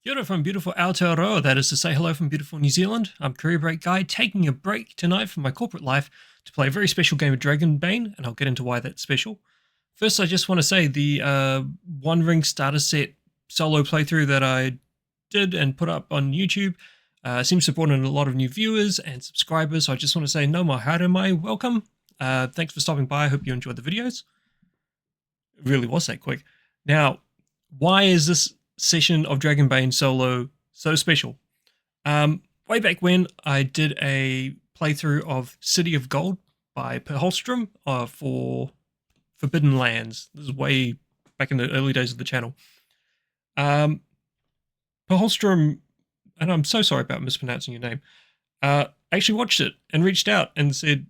Kia ora from beautiful Aotearoa, that is to say hello from beautiful New Zealand. I'm Career Break Guy, taking a break tonight from my corporate life to play a very special game of Dragonbane, and I'll get into why that's special. First, I just want to say the One Ring starter set solo playthrough that I did and put up on YouTube seems to have brought in a lot of new viewers and subscribers, so I just want to say no more haere mai, welcome. Thanks for stopping by, I hope you enjoyed the videos. It really was that quick. Now, why is this session of Dragonbane solo so special? Way back when I did a playthrough of City of Gold by Per Holmström for Forbidden Lands. This is way back in the early days of the channel. Per Holmström, and I'm so sorry about mispronouncing your name, actually watched it and reached out and said,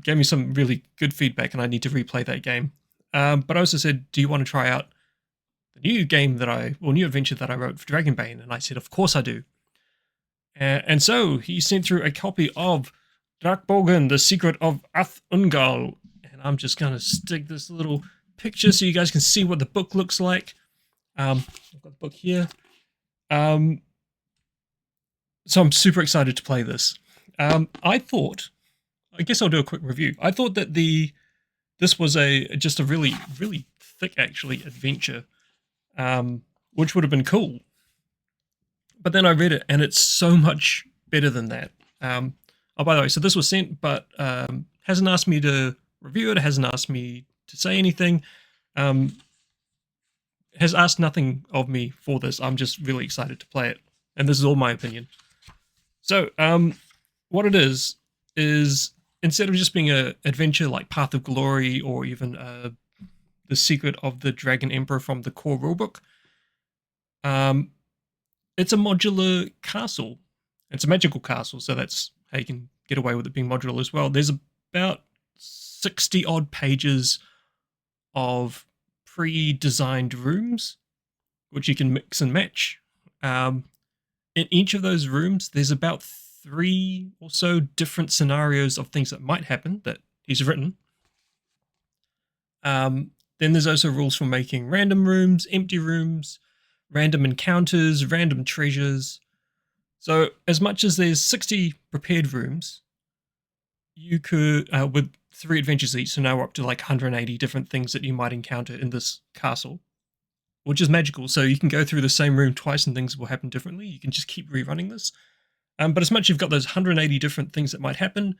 gave me some really good feedback, and I need to replay that game. But I also said, do you want to try out the new game that new adventure that I wrote for Dragonbane? And I said, of course I do. And so he sent through a copy of Drakborgen, the Secret of Ath Ungol. And I'm just going to stick this little picture so you guys can see what the book looks like. I've got the book here. So I'm super excited to play this. I guess I'll do a quick review. I thought that this was just a really, really thick, actually, adventure. Which would have been cool. But then I read it, and it's so much better than that. Oh, by the way, so this was sent, but hasn't asked me to review it, hasn't asked me to say anything, has asked nothing of me for this. I'm just really excited to play it, and this is all my opinion. So, what it is instead of just being an adventure like Path of Glory or even The Secret of the Dragon Emperor from the core rulebook, it's a modular castle. It's a magical castle, so that's how you can get away with it being modular as well. There's about 60 odd pages of pre-designed rooms, which you can mix and match. In each of those rooms, there's about 3 or so different scenarios of things that might happen that he's written. Then there's also rules for making random rooms, empty rooms, random encounters, random treasures. So as much as there's 60 prepared rooms, you could, with 3 adventures each, so now we're up to like 180 different things that you might encounter in this castle, which is magical. So you can go through the same room twice and things will happen differently. You can just keep rerunning this. But as much as you've got those 180 different things that might happen,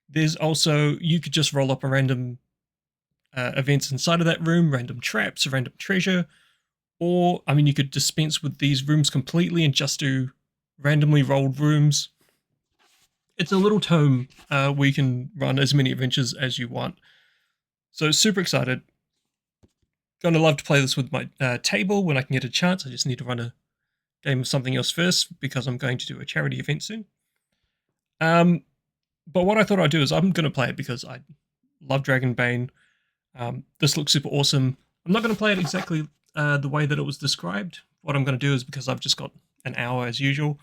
there's also, you could just roll up a random events inside of that room, random traps, random treasure, or, I mean, you could dispense with these rooms completely and just do randomly rolled rooms. It's a little tome where you can run as many adventures as you want. So super excited. Gonna love to play this with my table when I can get a chance. I just need to run a game of something else first because I'm going to do a charity event soon. But what I thought I'd do is I'm going to play it because I love Dragonbane. This looks super awesome. I'm not going to play it exactly the way that it was described. What I'm going to do is, because I've just got an hour as usual,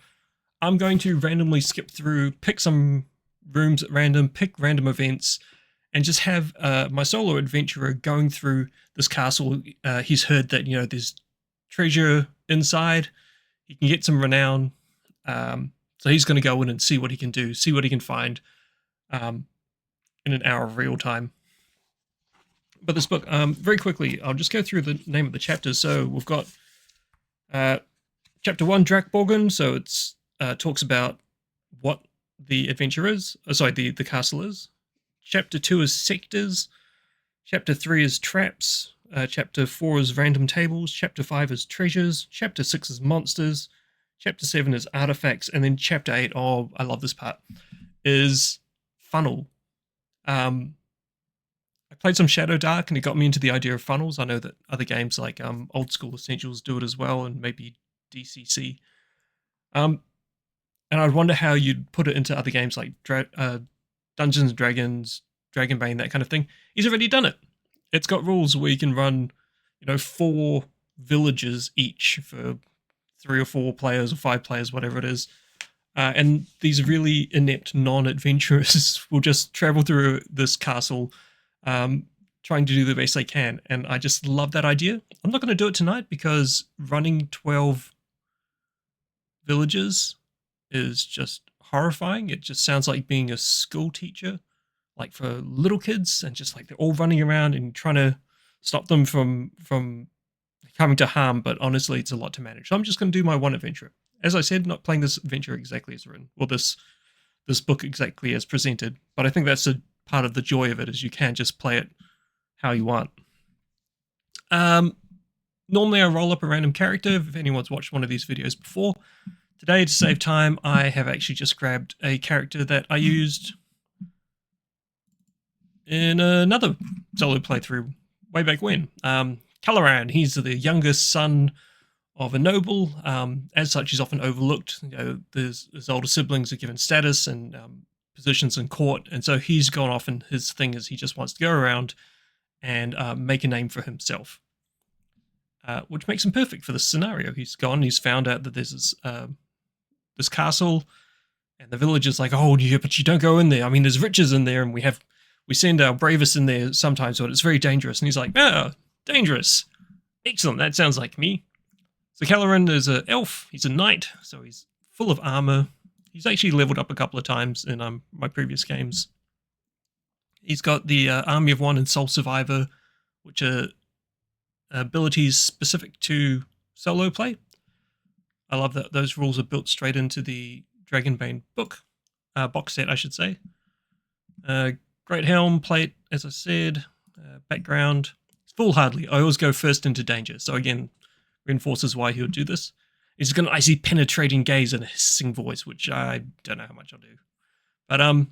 I'm going to randomly skip through, pick some rooms at random, pick random events, and just have my solo adventurer going through this castle. He's heard that, there's treasure inside. He can get some renown. So he's going to go in and see what he can do, see what he can find in an hour of real time. But this book, very quickly, I'll just go through the name of the chapters. So we've got Chapter 1, Drakborgen. So it's talks about what the adventure is. The castle is. Chapter 2 is sectors. Chapter 3 is traps. Chapter 4 is random tables. Chapter 5 is treasures. Chapter 6 is monsters. Chapter 7 is artifacts. And then Chapter 8, oh, I love this part, is funnel. I played some Shadow Dark and it got me into the idea of funnels. I know that other games like Old School Essentials do it as well, and maybe DCC. And I'd wonder how you'd put it into other games like Dungeons & Dragons, Dragonbane, that kind of thing. He's already done it. It's got rules where you can run, 4 villages each for 3 or 4 players or 5 players, whatever it is. And these really inept non-adventurers will just travel through this castle, trying to do the best they can. And I just love that idea. I'm not going to do it tonight because running 12 villagers is just horrifying. It just sounds like being a school teacher, like for little kids, and just like they're all running around and trying to stop them from coming to harm. But honestly, it's a lot to manage. So I'm just going to do my one adventure. As I said, not playing this adventure exactly as written, or this book exactly as presented. But I think that's a part of the joy of it, is you can just play it how you want. Normally I roll up a random character, if anyone's watched one of these videos before. Today, to save time, I have actually just grabbed a character that I used in another solo playthrough way back when. Calaran, he's the youngest son of a noble. As such, he's often overlooked. You know, his older siblings are given status and positions in court, and so he's gone off, and his thing is he just wants to go around and make a name for himself. Which makes him perfect for this scenario. He's gone, he's found out that there's this castle, and the villagers like, oh, yeah, but you don't go in there. I mean, there's riches in there, and we send our bravest in there sometimes, but it's very dangerous. And he's like, oh, dangerous. Excellent, that sounds like me. So Calaran is an elf, he's a knight, so he's full of armor. He's actually leveled up a couple of times in my previous games. He's got the Army of One and Soul Survivor, which are abilities specific to solo play. I love that those rules are built straight into the Dragonbane book, box set, I should say. Great helm, plate, as I said, background. Foolhardily, I always go first into danger, so again, reinforces why he'll do this. He's got an icy penetrating gaze and a hissing voice, which I don't know how much I'll do. But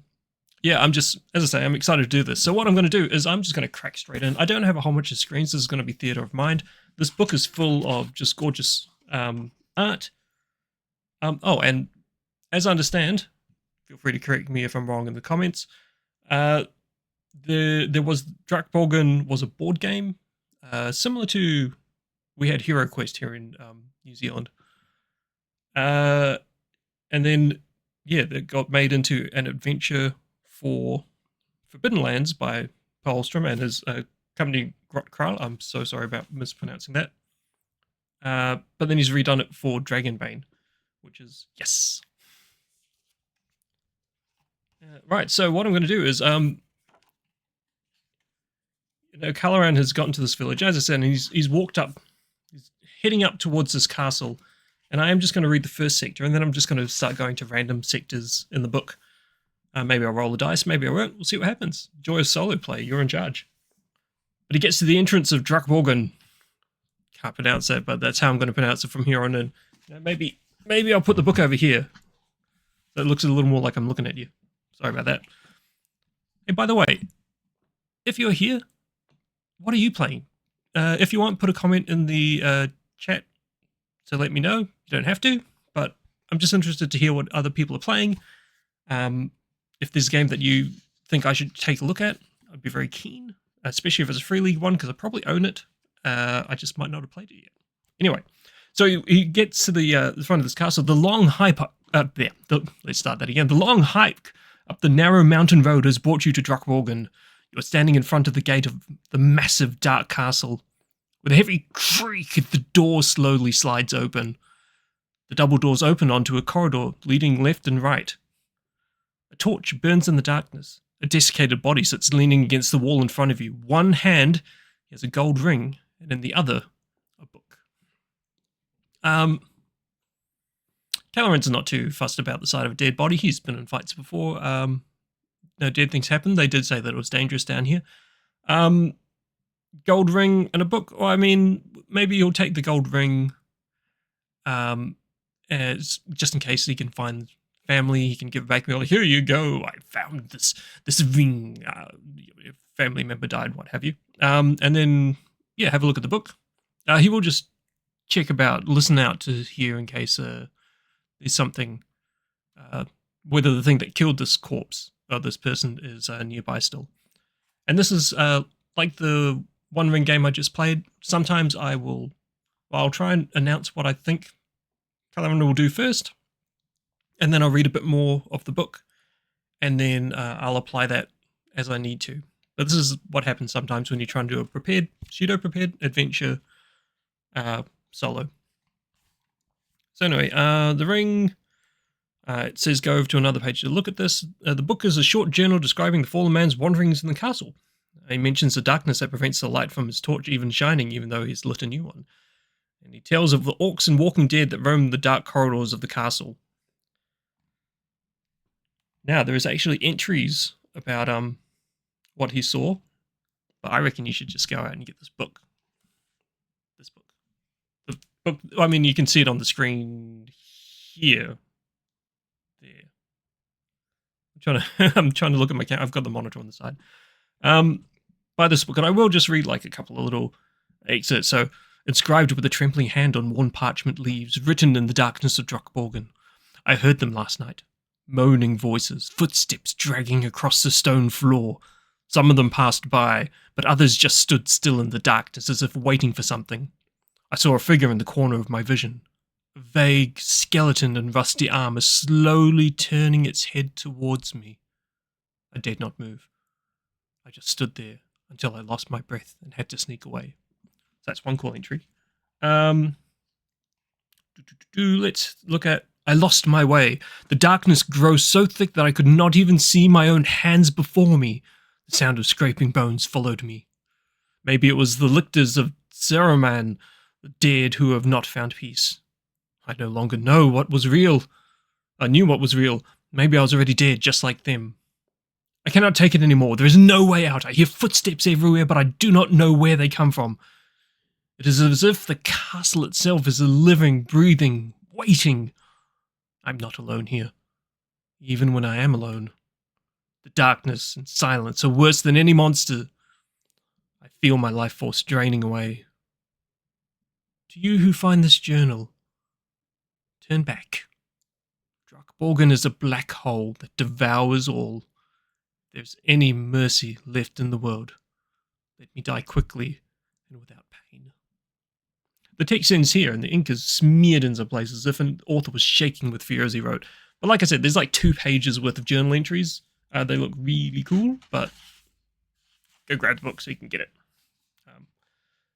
yeah, I'm just, as I say, I'm excited to do this. So what I'm going to do is I'm just going to crack straight in. I don't have a whole bunch of screens. This is going to be theater of mind. This book is full of just gorgeous art. Oh, and as I understand, feel free to correct me if I'm wrong in the comments, there was Drakborgen was a board game similar to, we had Hero Quest here in New Zealand. And then, yeah, that got made into an adventure for Forbidden Lands by Per Holmström and his company Grottkral. I'm so sorry about mispronouncing that. But then he's redone it for Dragonbane, which is, yes. Right, so what I'm going to do is, Calaran has gotten to this village, as I said, and he's walked up, he's heading up towards this castle, and I am just going to read the first sector, and then I'm just going to start going to random sectors in the book. Maybe I'll roll the dice, maybe I won't. We'll see what happens. Joy of solo play, you're in charge. But he gets to the entrance of Drakborgen. Can't pronounce that, but that's how I'm going to pronounce it from here on in. Maybe I'll put the book over here. That looks a little more like I'm looking at you. Sorry about that. Hey, by the way, if you're here, what are you playing? If you want, put a comment in the chat to let me know. You don't have to, but I'm just interested to hear what other people are playing. If there's a game that you think I should take a look at, I'd be very keen, especially if it's a Free League one, because I probably own it. I just might not have played it yet. Anyway, so he gets to the front of this castle. The long hike up there. Let's start that again. The long hike up the narrow mountain road has brought you to Drakborgen. You're standing in front of the gate of the massive dark castle. With a heavy creak, the door slowly slides open. The double doors open onto a corridor leading left and right. A torch burns in the darkness. A desiccated body sits leaning against the wall in front of you. One hand has a gold ring, and in the other, a book. Calaran's not too fussed about the sight of a dead body. He's been in fights before. No dead things happen. They did say that it was dangerous down here. Gold ring and a book. Well, I mean, maybe he'll take the gold ring as just in case he can find family. He can give it back and be like, here you go. I found this ring. Your family member died, what have you. And then, yeah, have a look at the book. He will just check about, listen out to hear in case there's something, whether the thing that killed this corpse or this person is nearby still. And this is like the One Ring game I just played. Sometimes I'll try and announce what I think Calaran will do first, and then I'll read a bit more of the book, and then I'll apply that as I need to. But this is what happens sometimes when you're trying to do a pseudo-prepared adventure solo. So anyway, the ring, it says go over to another page to look at this. The book is a short journal describing the fallen man's wanderings in the castle. He mentions the darkness that prevents the light from his torch even shining, even though he's lit a new one. And he tells of the orcs and walking dead that roam the dark corridors of the castle. Now, there is actually entries about what he saw, but I reckon you should just go out and get this book. This book. The book, I mean, you can see it on the screen here. There. I'm trying to look at my camera. I've got the monitor on the side. By this book, and I will just read like a couple of little excerpts. So, inscribed with a trembling hand on worn parchment leaves, written in the darkness of Drakborgen. I heard them last night. Moaning voices, footsteps dragging across the stone floor. Some of them passed by, but others just stood still in the darkness as if waiting for something. I saw a figure in the corner of my vision. A vague skeleton and rusty armor slowly turning its head towards me. I dared not move. I just stood there until I lost my breath and had to sneak away. So that's one cool entry. Let's look at I lost my way. The darkness grows so thick that I could not even see my own hands before me. The sound of scraping bones followed me. Maybe it was the lictors of Saruman, the dead who have not found peace. I no longer know what was real. I knew what was real. Maybe I was already dead, just like them. I cannot take it anymore. There is no way out. I hear footsteps everywhere, but I do not know where they come from. It is as if the castle itself is a living, breathing, waiting. I'm not alone here. Even when I am alone. The darkness and silence are worse than any monster. I feel my life force draining away. To you who find this journal, turn back. Drakborgen is a black hole that devours all. If there's any mercy left in the world, let me die quickly and without pain. The text ends here, and the ink is smeared in some places as if an author was shaking with fear as he wrote. But like I said, there's like 2 pages worth of journal entries. They look really cool, but go grab the book so you can get it.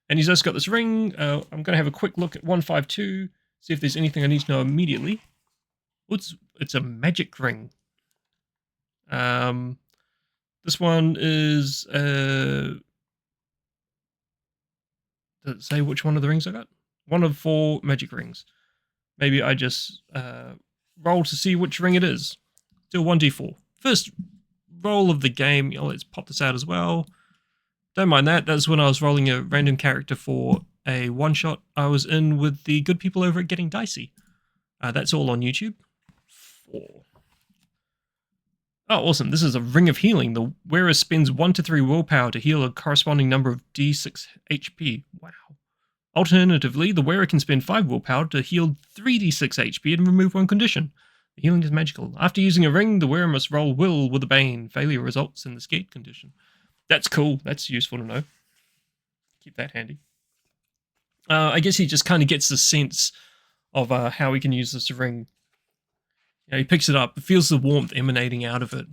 And he's also got this ring. I'm going to have a quick look at 152, see if there's anything I need to know immediately. It's a magic ring. This one is... does it say which one of the rings I got? One of 4 magic rings. Maybe I just roll to see which ring it is. Do a 1d4. First roll of the game. Let's pop this out as well. Don't mind that. That's when I was rolling a random character for a one-shot I was in with the good people over at Getting Dicey. That's all on YouTube. 4. Oh, awesome. This is a Ring of Healing. The wearer spends 1 to 3 willpower to heal a corresponding number of d6 HP. Wow. Alternatively, the wearer can spend 5 willpower to heal 3d6 HP and remove 1 condition. The healing is magical. After using a ring, the wearer must roll will with a bane. Failure results in the escape condition. That's cool. That's useful to know. Keep that handy. I guess he just kind of gets the sense of how he can use this ring. He picks it up, feels the warmth emanating out of it.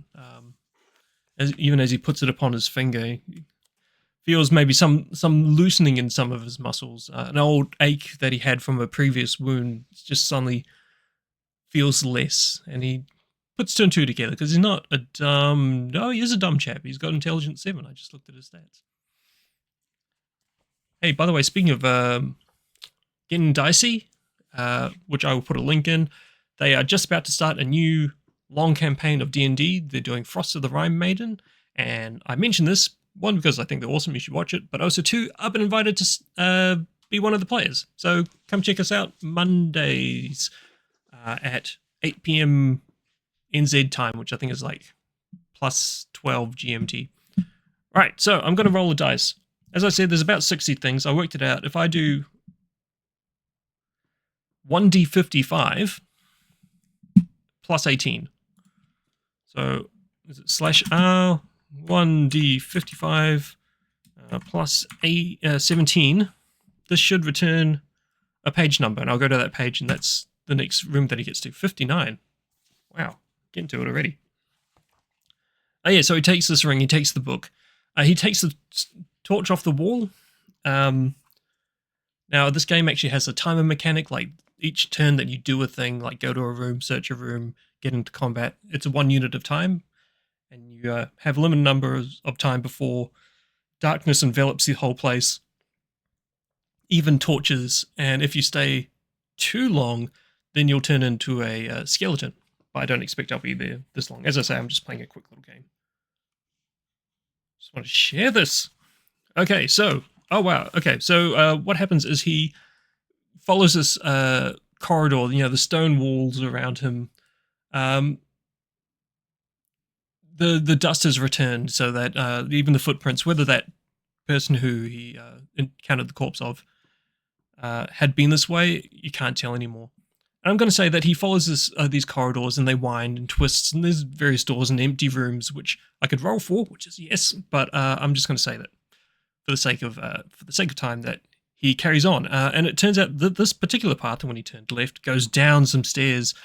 Even as he puts it upon his finger, he feels maybe some loosening in some of his muscles. An old ache that he had from a previous wound just suddenly feels less, and he puts 2 and 2 together because he's not a dumb... No, he is a dumb chap. He's got intelligence 7. I just looked at his stats. Hey, by the way, speaking of Getting Dicey, which I will put a link in, they are just about to start a new long campaign of D&D. They're doing Frost of the Rime Maiden, and I mention this, 1, because I think they're awesome, you should watch it, but also 2, I've been invited to be one of the players. So come check us out Mondays at 8 p.m. NZ time, which I think is like plus 12 GMT. Right, so I'm going to roll the dice. As I said, there's about 60 things. I worked it out. If I do 1d55 plus 18. So is it /R 1d55 plus 17? This should return a page number, and I'll go to that page, and that's the next room that he gets to. 59. Wow, getting to it already. Oh yeah, so he takes this ring, he takes the book, he takes the torch off the wall. Now this game actually has a timer mechanic, like each turn that you do a thing, like go to a room, search a room, get into combat, it's 1 unit of time, and you have a limited number of time before darkness envelops the whole place, even torches, and if you stay too long, then you'll turn into a skeleton. But I don't expect I'll be there this long. As I say, I'm just playing a quick little game. Just want to share this. Okay, so, oh wow, okay, so what happens is he follows this corridor, the stone walls around him. The dust has returned, so that even the footprints, whether that person who he encountered the corpse of had been this way, you can't tell anymore. And I'm going to say that he follows these corridors, and they wind and twists, and there's various doors and empty rooms, which I could roll for, which is yes, but I'm just going to say that for the sake of time that he carries on. And it turns out that this particular path, when he turned left, goes down some stairs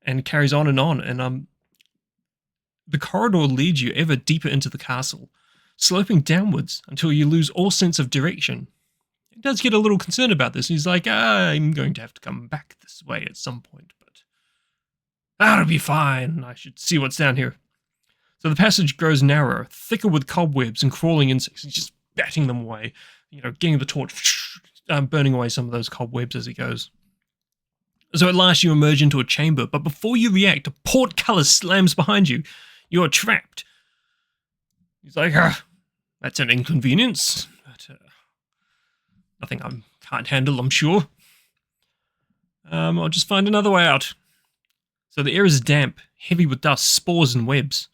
and carries on, and the corridor leads you ever deeper into the castle, sloping downwards until you lose all sense of direction. He does get a little concerned about this. He's like, I'm going to have to come back this way at some point, but that'll be fine. I should see what's down here. So the passage grows narrower, thicker with cobwebs and crawling insects. He's just batting them away, getting the torch, burning away some of those cobwebs as he goes. So at last you emerge into a chamber, but before you react, a portcullis slams behind you. You're trapped. He's like, that's an inconvenience. But, nothing I can't handle, I'm sure. I'll just find another way out. So the air is damp, heavy with dust, spores and webs.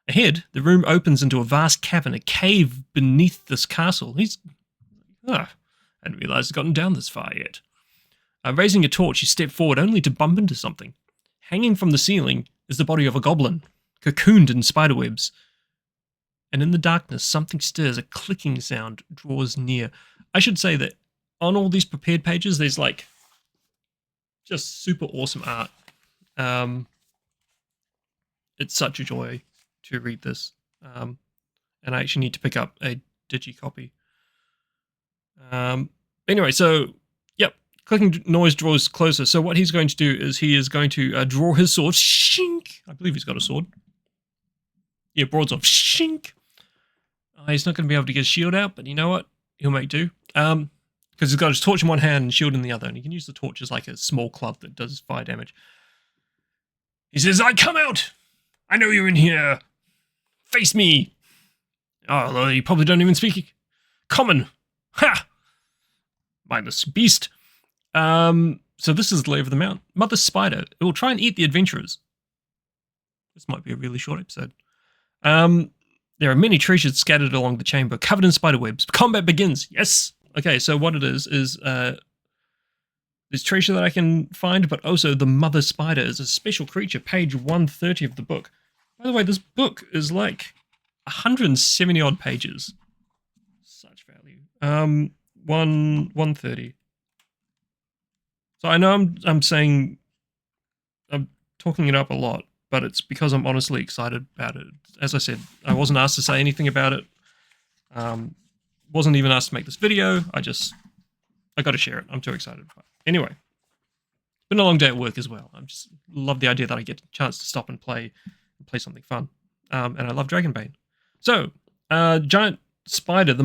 Ahead, the room opens into a vast cavern, a cave beneath this castle. I hadn't realized it's gotten down this far yet. Raising a torch, you step forward only to bump into something. Hanging from the ceiling is the body of a goblin, cocooned in spiderwebs. And in the darkness, something stirs, a clicking sound draws near. I should say that on all these prepared pages, there's just super awesome art. It's such a joy to read this. And I actually need to pick up a digi-copy. Anyway, so, yep, clicking noise draws closer. So what he's going to do is he is going to draw his sword. Shink! I believe he's got a sword. Yeah, broadsword. Shink! He's not going to be able to get his shield out, but you know what? He'll make do. Because he's got his torch in one hand and shield in the other, and he can use the torch as like a small club that does fire damage. He says, I come out! I know you're in here! Face me! Although you probably don't even speak common. Ha! Mindless beast. So this is the lay of the mount. Mother Spider. It will try and eat the adventurers. This might be a really short episode. There are many treasures scattered along the chamber, covered in spiderwebs. Combat begins. Yes! Okay, so what it is there's treasure that I can find, but also the Mother Spider is a special creature, page 130 of the book. By the way, this book is like 170 odd pages. Such value. 130. So I know I'm saying I'm talking it up a lot, but it's because I'm honestly excited about it. As I said, I wasn't asked to say anything about it. Wasn't even asked to make this video. I got to share it. I'm too excited about it. Anyway, it's been a long day at work as well. I just love the idea that I get a chance to stop and play something fun. And I love Dragonbane. So, giant spider, the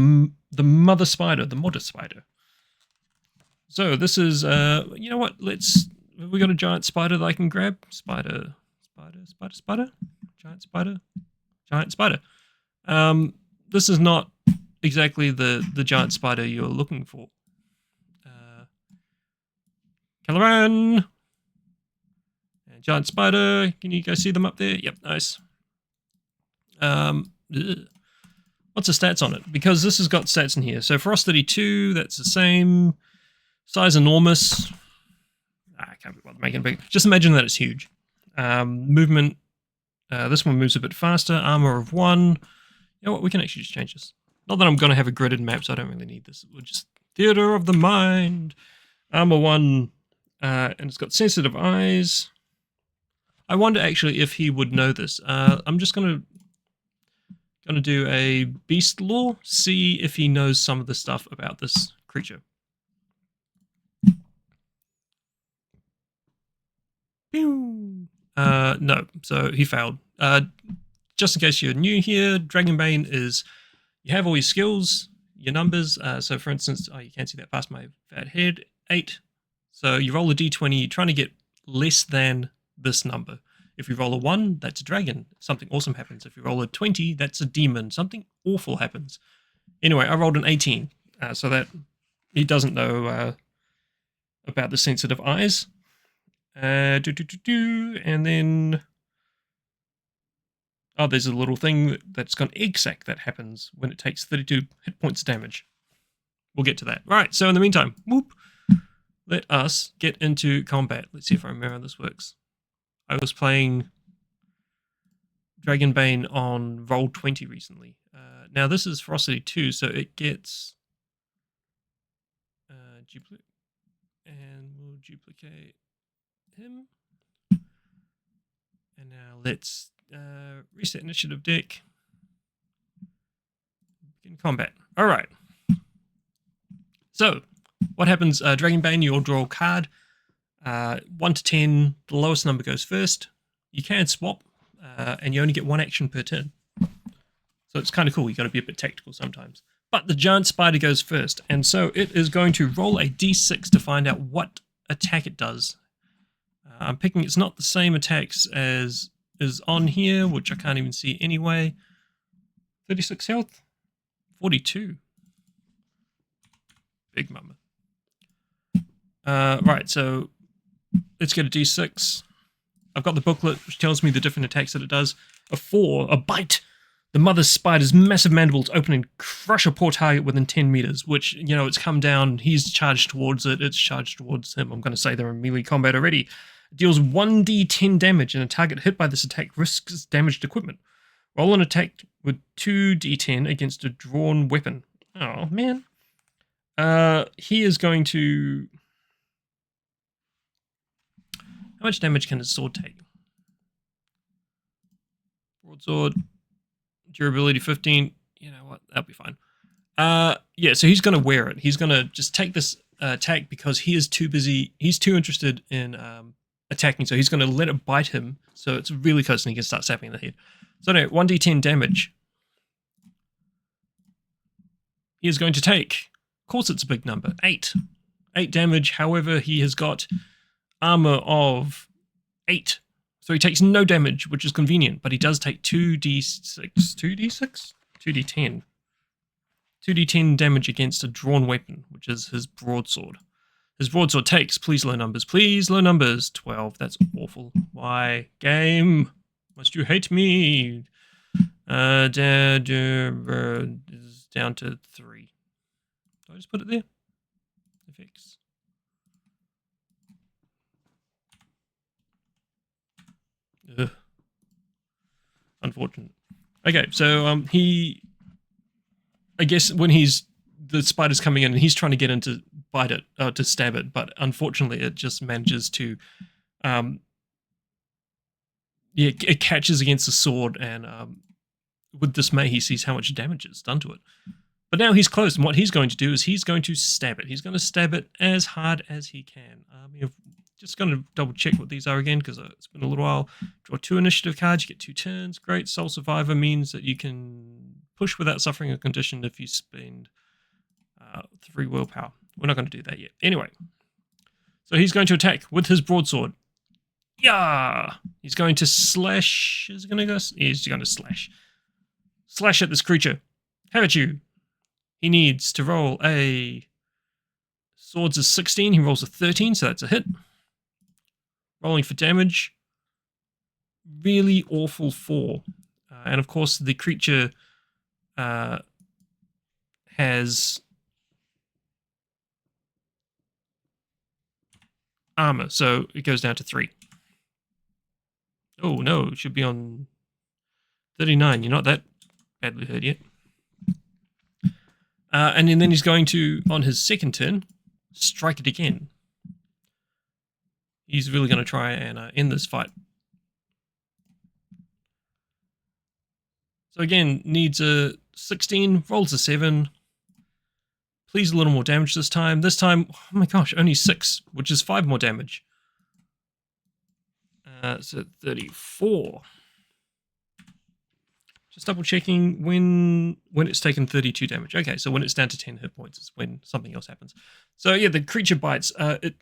mother spider, the mother spider. So this is, you know what? Have we got a giant spider that I can grab? Spider. Giant spider. This is not exactly the giant spider you're looking for. Calaran! Giant spider. Can you guys see them up there? Yep, nice. What's the stats on it? Because this has got stats in here. So Ferocity 2, that's the same. Size enormous. I can't be bothered making it big. Just imagine that it's huge. Movement. This one moves a bit faster. Armor of 1. You know what? We can actually just change this. Not that I'm going to have a gridded map, so I don't really need this. We're just theater of the mind. Armor 1. And it's got sensitive eyes. I wonder actually if he would know this. I'm just going to do a beast lore. See if he knows some of the stuff about this creature. Pew! No, so he failed. Just in case you're new here, Dragonbane is you have all your skills, your numbers. So for instance, you can't see that past my fat head, 8. So you roll a d20, you're trying to get less than this number. If you roll a 1, that's a dragon. Something awesome happens. If you roll a 20, that's a demon. Something awful happens. Anyway, I rolled an 18, so that he doesn't know about the sensitive eyes. And then there's a little thing that's got an egg sac that happens when it takes 32 hit points of damage. We'll get to that. Right, so in the meantime, let us get into combat. Let's see if I remember how this works. I was playing Dragonbane on Roll20 recently. Now this is Ferocity 2, so it gets duplicate, and we'll duplicate him. And now let's reset initiative deck. Begin combat. All right. So what happens? Dragonbane, you all draw a card. 1 to 10, the lowest number goes first. You can swap, and you only get 1 action per turn. So it's kind of cool. You got to be a bit tactical sometimes. But the giant spider goes first, and so it is going to roll a d6 to find out what attack it does. I'm picking it's not the same attacks as is on here, which I can't even see anyway. 36 health, 42. Big mama. Right, so let's get a d6. I've got the booklet which tells me the different attacks that it does. A 4, a bite. The mother spider's massive mandibles open and crush a poor target within 10 meters, which, you know, it's come down, he's charged towards it, it's charged towards him. I'm going to say they're in melee combat already. It deals 1d10 damage, and a target hit by this attack risks damaged equipment. Roll an attack with 2d10 against a drawn weapon. Oh, man. He is going to... How much damage can his sword take? Broadsword... Durability 15, you know what, that'll be fine. Yeah, so he's going to wear it. He's going to just take this attack because he is too busy. He's too interested in attacking, so he's going to let it bite him. So it's really close and he can start sapping in the head. So anyway, 1d10 damage. He is going to take, of course it's a big number, 8. 8 damage, however, he has got armor of 8. So he takes no damage, which is convenient, but he does take 2d6, 2d6? 2d10. 2d10 damage against a drawn weapon, which is his broadsword. His broadsword takes, please low numbers, 12. That's awful. Why? Game, must you hate me? Is down to 3. Do I just put it there? Effects. Ugh. Unfortunate. Okay, so he, I guess when the spider's coming in and he's trying to get in to bite it, to stab it, but unfortunately it just manages to, it catches against the sword, and with dismay he sees how much damage it's done to it. But now he's close, and what he's going to do is he's going to stab it. He's going to stab it as hard as he can. Just going to double check what these are again, because it's been a little while. Draw 2 initiative cards, you get 2 turns. Great. Soul Survivor means that you can push without suffering a condition if you spend 3 willpower. We're not going to do that yet. Anyway, so he's going to attack with his broadsword. Yeah! He's going to slash. Is he going to go? He's going to slash. Slash at this creature. Have at you. He needs to roll a... Swords is 16. He rolls a 13, so that's a hit. Rolling for damage. Really awful 4. And of course, the creature has armor, so it goes down to 3. Oh no, it should be on 39. You're not that badly hurt yet. And then he's going to, on his second turn, strike it again. He's really going to try and end this fight. So again, needs a 16, rolls a 7. Please a little more damage this time. This time, oh my gosh, only 6, which is 5 more damage. So 34. Just double checking when it's taken 32 damage. Okay, so when it's down to 10 hit points is when something else happens. So yeah, the creature bites. It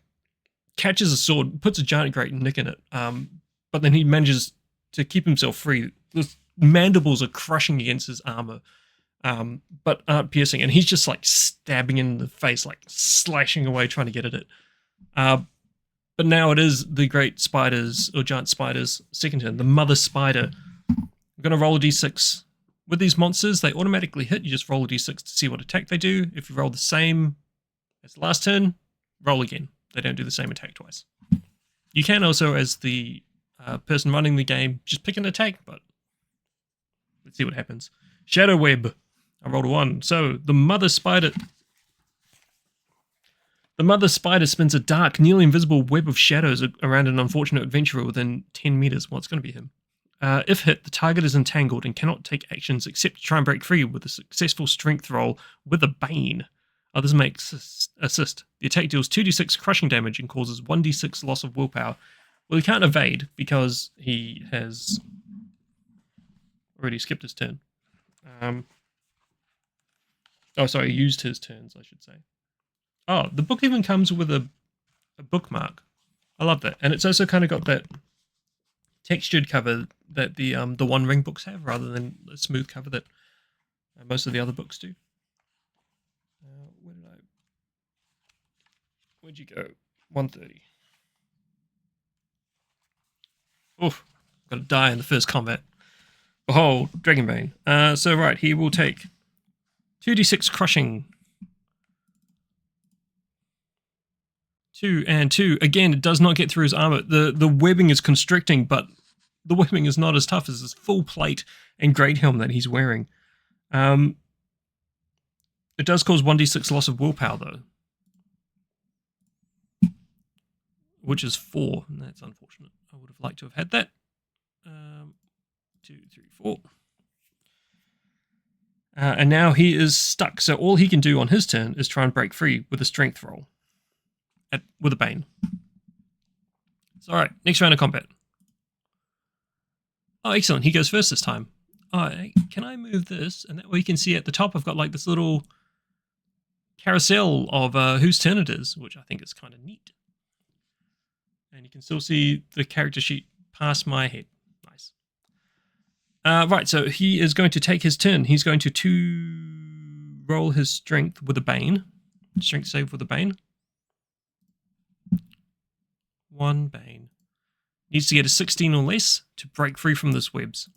catches a sword, puts a giant great nick in it, but then he manages to keep himself free. The mandibles are crushing against his armor, but aren't piercing, and he's just like stabbing in the face, like slashing away, trying to get at it. But now it is the great spiders, or giant spiders, second turn. The mother spider. I'm going to roll a d6. With these monsters, they automatically hit. You just roll a d6 to see what attack they do. If you roll the same as the last turn, roll again. They don't do the same attack twice. You can also, as the person running the game, just pick an attack, but let's see what happens. Shadow Web. I rolled a 1. So the mother spider... The mother spider spins a dark, nearly invisible web of shadows around an unfortunate adventurer within 10 meters. Well, it's going to be him. If hit, the target is entangled and cannot take actions except to try and break free with a successful strength roll with a Bane. Others make assist. The attack deals 2d6 crushing damage and causes 1d6 loss of willpower. Well, he can't evade because he has already skipped his turn. Oh, sorry, used his turns, I should say. Oh, the book even comes with a bookmark. I love that. And it's also kind of got that textured cover that the One Ring books have, rather than the smooth cover that most of the other books do. Where'd you go? 130. Oof, got to die in the first combat. Behold, Dragonbane. So right, he will take 2d6 crushing. 2 and 2. Again, it does not get through his armor. The webbing is constricting, but the webbing is not as tough as his full plate and great helm that he's wearing. It does cause 1d6 loss of willpower, though. Which is 4. And that's unfortunate. I would have liked to have had that. 2, 3, 4. And now he is stuck. So all he can do on his turn is try and break free with a strength roll. With a Bane. So, alright, next round of combat. Oh, excellent. He goes first this time. Alright, can I move this? And that way you can see at the top I've got like this little carousel of whose turn it is, which I think is kind of neat. And you can still see the character sheet past my head. Nice. Right, so he is going to take his turn. He's going to roll his strength with a Bane. Strength save with a Bane. 1 Bane. Needs to get a 16 or less to break free from this webs.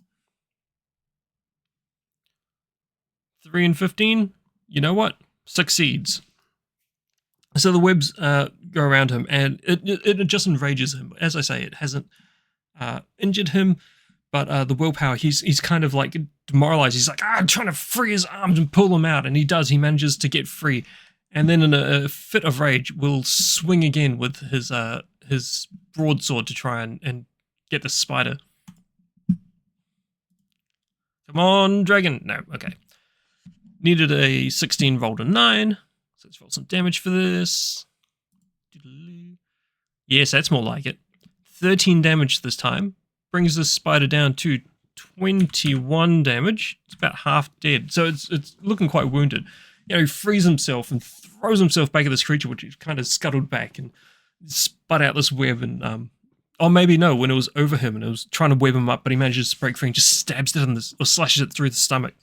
3 and 15, you know what? Succeeds. So the webs go around him, and it just enrages him. As I say, it hasn't injured him, but the willpower, he's kind of like demoralized. He's like, I'm trying to free his arms and pull them out, and he does. He manages to get free, and then in a fit of rage, will swing again with his broadsword to try and get the spider. Come on, dragon. No, okay. Needed a 16, rolled a 9. So let's roll some damage for this. Yes, that's more like it. 13 damage this time. Brings this spider down to 21 damage. It's about half dead. So it's looking quite wounded. You know, he frees himself and throws himself back at this creature, which is kind of scuttled back and spat out this web, and or maybe no, when it was over him and it was trying to web him up, but he manages to break free and just stabs it in this, or slashes it through the stomach.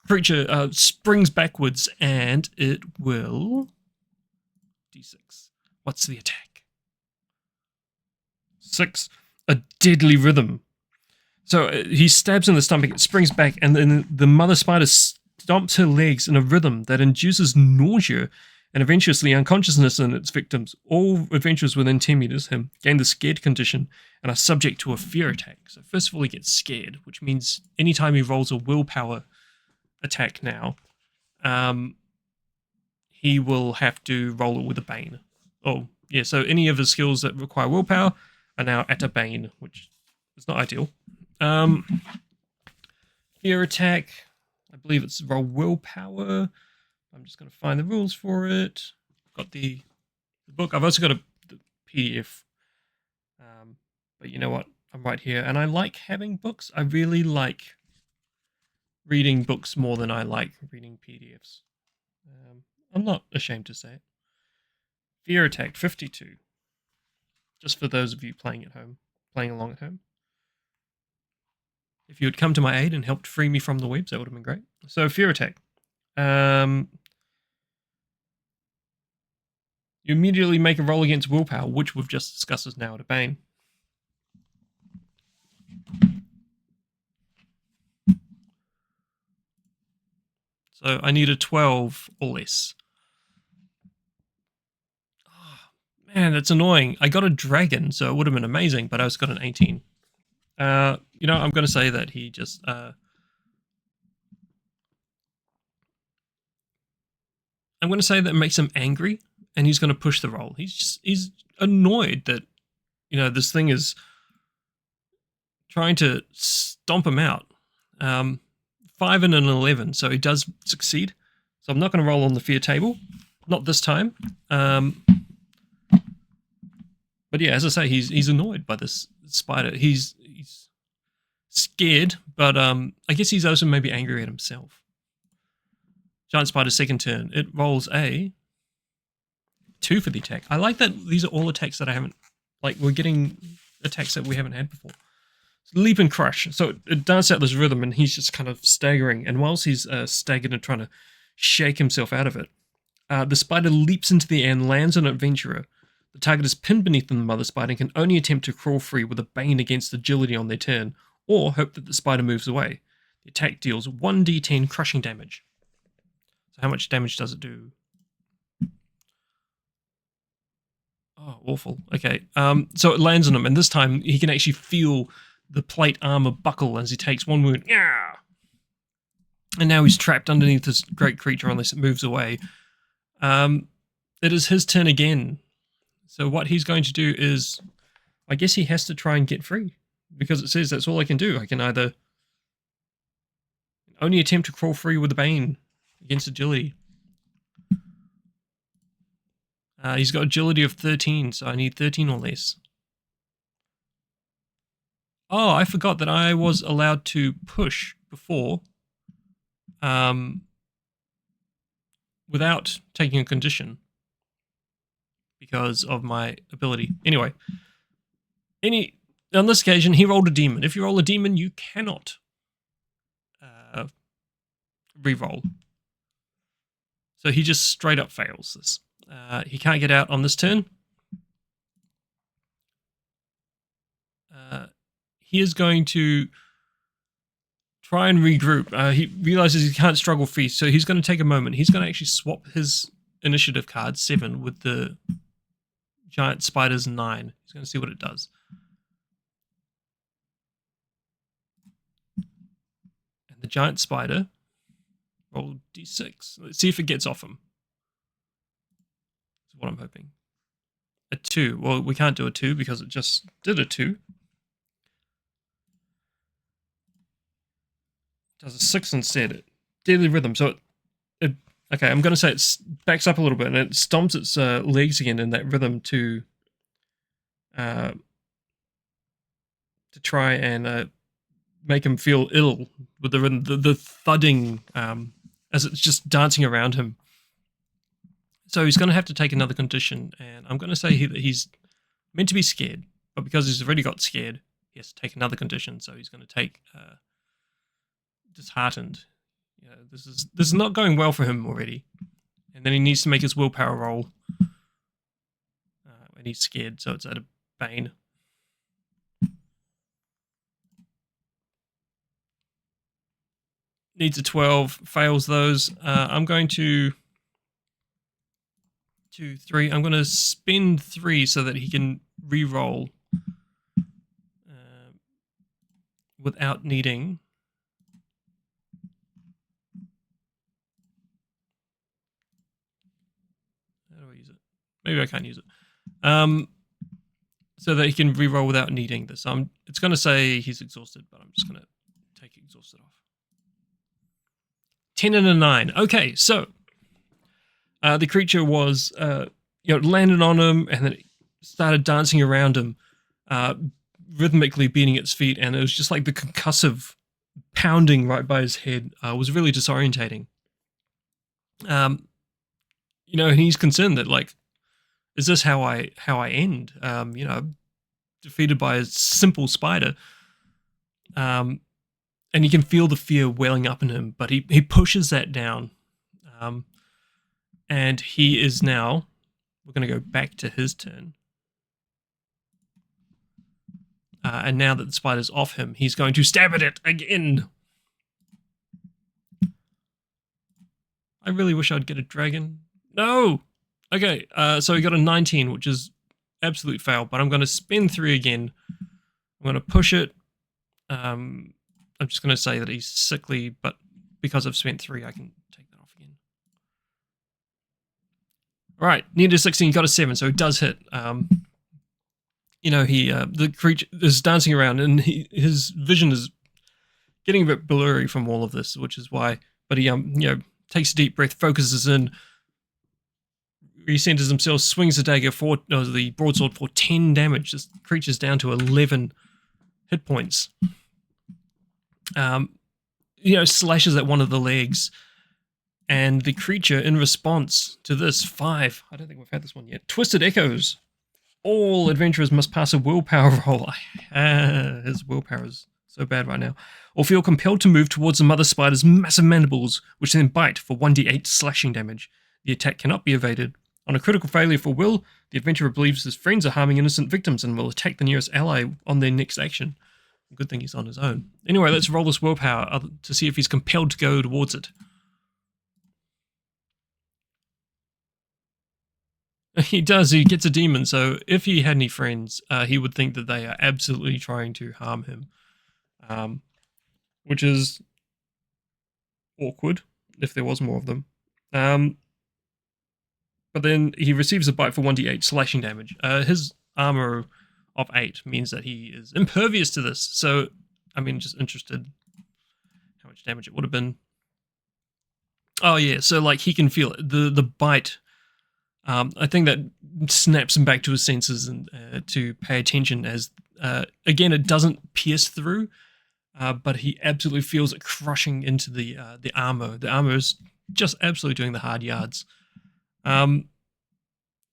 Creature springs backwards, and it will d6. What's the attack? 6. A deadly rhythm. So he stabs in the stomach, it springs back, and then the mother spider stomps her legs in a rhythm that induces nausea and eventually unconsciousness in its victims. All adventurers within 10 meters of him gain the scared condition and are subject to a fear attack. So first of all, he gets scared, which means anytime he rolls a willpower attack now, he will have to roll it with a Bane. Oh, yeah, so any of his skills that require willpower are now at a Bane, which is not ideal. Fear attack, I believe it's roll willpower. I'm just going to find the rules for it. Got the book. I've also got the PDF But you know what? I'm right here, and I like having books. I really like reading books more than I like reading PDFs. I'm not ashamed to say it. Fear attack 52. Just for those of you playing along at home. If you had come to my aid and helped free me from the webs, that would have been great. So fear attack. You immediately make a roll against willpower, which we've just discussed is now at a bane. So I need a 12 or less. Oh, man, that's annoying. I got a dragon, so it would have been amazing, but I just got an 18. You know, I'm going to say that he just... I'm going to say that it makes him angry, and he's going to push the roll. He's annoyed that, you know, this thing is trying to stomp him out. 5 and an 11, so he does succeed. So I'm not going to roll on the fear table. Not this time. But yeah, as I say, he's annoyed by this spider. He's scared, but I guess he's also maybe angry at himself. Giant spider's second turn. It rolls a 2 for the attack. I like that these are all attacks that I haven't... Like, we're getting attacks that we haven't had before. Leap and crush. So it dances out this rhythm, and he's just kind of staggering. And whilst he's staggered and trying to shake himself out of it, the spider leaps into the air and lands on an adventurer. The target is pinned beneath them, the mother spider, and can only attempt to crawl free with a bane against agility on their turn, or hope that the spider moves away. The attack deals 1d10 crushing damage. So how much damage does it do? Oh, awful. Okay. So it lands on him, and this time he can actually feel the plate armor buckle as he takes one wound. Yeah. And now he's trapped underneath this great creature unless it moves away. It is his turn again. So what he's going to do is, I guess he has to try and get free, because it says that's all I can do. I can either only attempt to crawl free with the bane against agility. He's got agility of 13, so I need 13 or less. Oh, I forgot that I was allowed to push before without taking a condition because of my ability. Anyway, on this occasion, he rolled a demon. If you roll a demon, you cannot re-roll. So he just straight up fails this. He can't get out on this turn. He is going to try and regroup. He realizes he can't struggle free, so he's going to take a moment. He's going to actually swap his initiative card, 7, with the giant spider's 9. He's going to see what it does. And the giant spider rolled d6. Let's see if it gets off him. That's what I'm hoping. A 2. Well, we can't do a 2 because it just did a 2. Does a 6 instead. Deadly rhythm. So okay, I'm going to say it backs up a little bit and it stomps its legs again in that rhythm to try and make him feel ill with the rhythm, the thudding as it's just dancing around him. So he's going to have to take another condition, and I'm going to say that he's meant to be scared, but because he's already got scared, he has to take another condition. So he's going to take disheartened. Yeah, this is not going well for him already, and then he needs to make his willpower roll, and he's scared, so it's at a bane. Needs a 12, fails those. I'm going to 2, 3. I'm going to spend 3 so that he can re-roll without needing. How do I use it? Maybe I can't use it. So that he can re-roll without needing this. It's going to say he's exhausted, but I'm just going to take exhausted off. 10 and a 9. Okay, so the creature was, landed on him and then it started dancing around him, rhythmically beating its feet, and it was just like the concussive pounding right by his head was really disorientating. And he's concerned that, like, is this how I end? Defeated by a simple spider. And you can feel the fear welling up in him, but he pushes that down. And he is now, we're going to go back to his turn. And now that the spider's off him, he's going to stab at it again. I really wish I'd get a dragon. No! Okay, so we got a 19, which is absolute fail, but I'm going to spend 3 again. I'm going to push it. I'm just going to say that he's sickly, but because I've spent 3, I can take that off again. All right, near to 16, got a 7, so it does hit. The creature is dancing around, and his vision is getting a bit blurry from all of this, which is why. But he takes a deep breath, focuses in, recenters himself, swings the dagger the broadsword for 10 damage. This creature's down to 11 hit points. Slashes at one of the legs, and the creature, in response to this, 5. I don't think we've had this one yet. Twisted Echoes. All adventurers must pass a willpower roll. His willpower is so bad right now. Or feel compelled to move towards the mother spider's massive mandibles, which then bite for 1d8 slashing damage. The attack cannot be evaded. On a critical failure for will, the adventurer believes his friends are harming innocent victims and will attack the nearest ally on their next action. Good thing he's on his own. Anyway, let's roll this willpower to see if he's compelled to go towards it. He does. He gets a demon, so if he had any friends, he would think that they are absolutely trying to harm him. Which is awkward, if there was more of them. But then he receives a bite for 1d8 slashing damage. His armor of 8 means that he is impervious to this, so, just interested how much damage it would have been. Oh yeah, so like he can feel it. The bite... I think that snaps him back to his senses and to pay attention as, again, it doesn't pierce through, but he absolutely feels it crushing into the armor. The armor is just absolutely doing the hard yards. And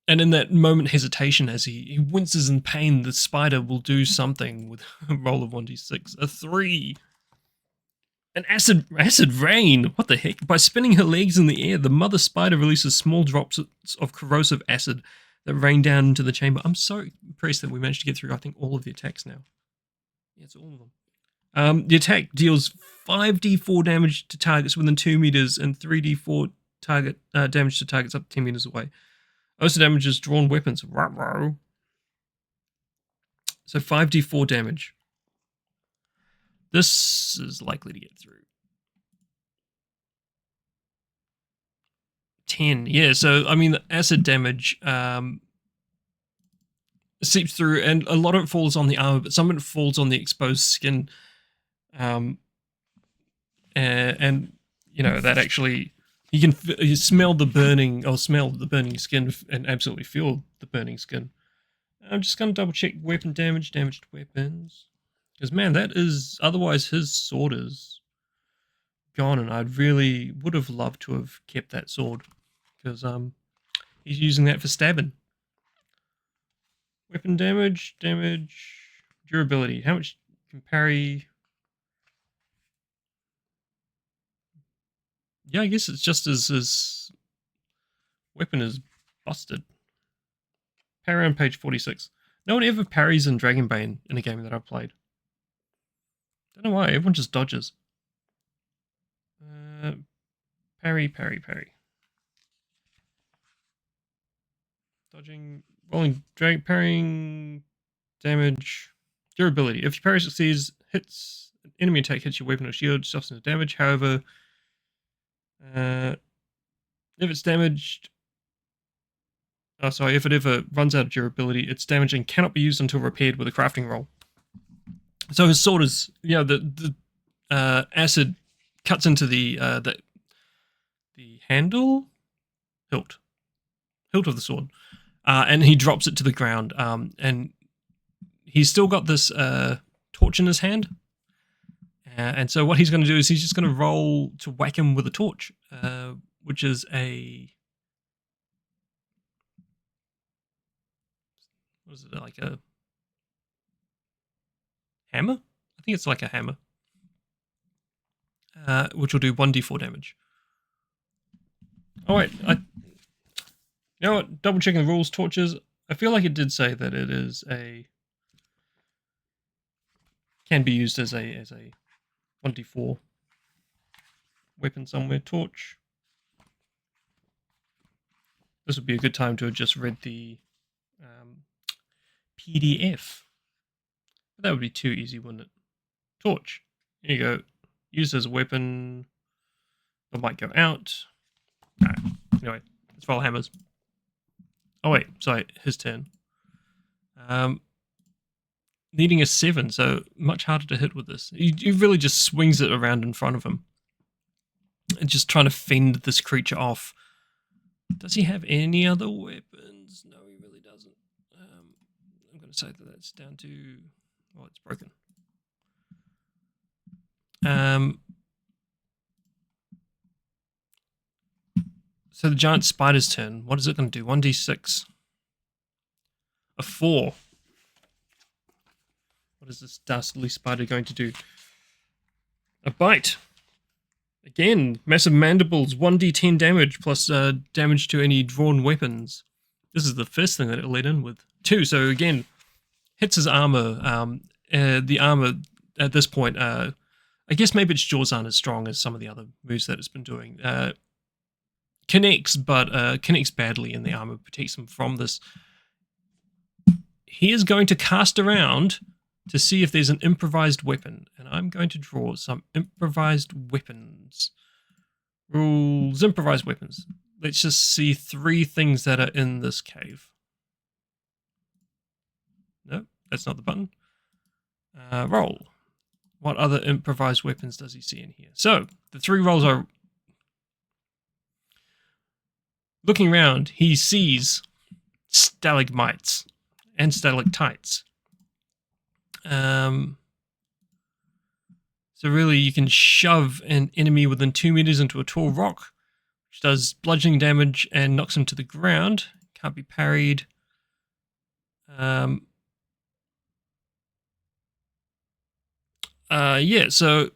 in that moment hesitation, as he winces in pain, the spider will do something with a roll of 1d6. A 3. An acid rain. What the heck? By spinning her legs in the air, the mother spider releases small drops of corrosive acid that rain down into the chamber. I'm so impressed that we managed to get through, I think, all of the attacks now. Yeah, it's all of them. The attack deals 5d4 damage to targets within 2 meters and 3d4 damage to targets up to 10 meters away. Also damages drawn weapons. So 5d4 damage. This is likely to get through. 10. Yeah, so, the acid damage seeps through, and a lot of it falls on the armor, but some of it falls on the exposed skin. And that actually... You smell the burning, skin, and absolutely feel the burning skin. I'm just going to double check weapon damage, damaged weapons. Because, man, that is... Otherwise, his sword is gone, and I really would have loved to have kept that sword. Because he's using that for stabbing. Weapon damage, durability. How much can parry? Yeah, I guess it's just as his weapon is busted. Parry on page 46. No one ever parries in Dragonbane in a game that I've played. Don't know why, everyone just dodges. Parry. Dodging, rolling, parrying, damage, durability. If your parry succeeds, hits, an enemy attack hits your weapon or shield, suffers damage. However, if it's damaged... if it ever runs out of durability, its damage and cannot be used until repaired with a crafting roll. So his sword is, the acid cuts into the handle, hilt of the sword, and he drops it to the ground. And he's still got this torch in his hand. And so what he's going to do is he's just going to roll to whack him with a torch, which is a... What is it, like a hammer? I think it's like a hammer. Which will do 1d4 damage. Oh wait, you know what? Double checking the rules, torches. I feel like it did say that it is can be used as a 1d4 weapon somewhere. Torch. This would be a good time to have just read the PDF. But that would be too easy, wouldn't it? Torch. Here you go. Used as a weapon. It might go out. Alright. Anyway, let's roll hammers. Oh wait, sorry, his turn. Needing a 7, so much harder to hit with this. He really just swings it around in front of him. And just trying to fend this creature off. Does he have any other weapons? No, he really doesn't. I'm going to say that that's down to... Oh, it's broken. So the giant spider's turn. What is it going to do? 1d6. A 4. What is this dastardly spider going to do? A bite. Again, massive mandibles. 1d10 damage plus damage to any drawn weapons. This is the first thing that it let in with. 2. So again, hits his armor. The armor at this point, I guess maybe its jaws aren't as strong as some of the other moves that it's been doing. Connects, but connects badly, and the armor protects him from this. He is going to cast around to see if there's an improvised weapon, and I'm going to draw some improvised weapons. Rules, improvised weapons. Let's just see 3 things that are in this cave. No, that's not the button. Roll. What other improvised weapons does he see in here? So, the 3 rolls are... Looking around, he sees stalagmites and stalactites. So really, you can shove an enemy within 2 meters into a tall rock, which does bludgeoning damage and knocks him to the ground. Can't be parried. Yeah, so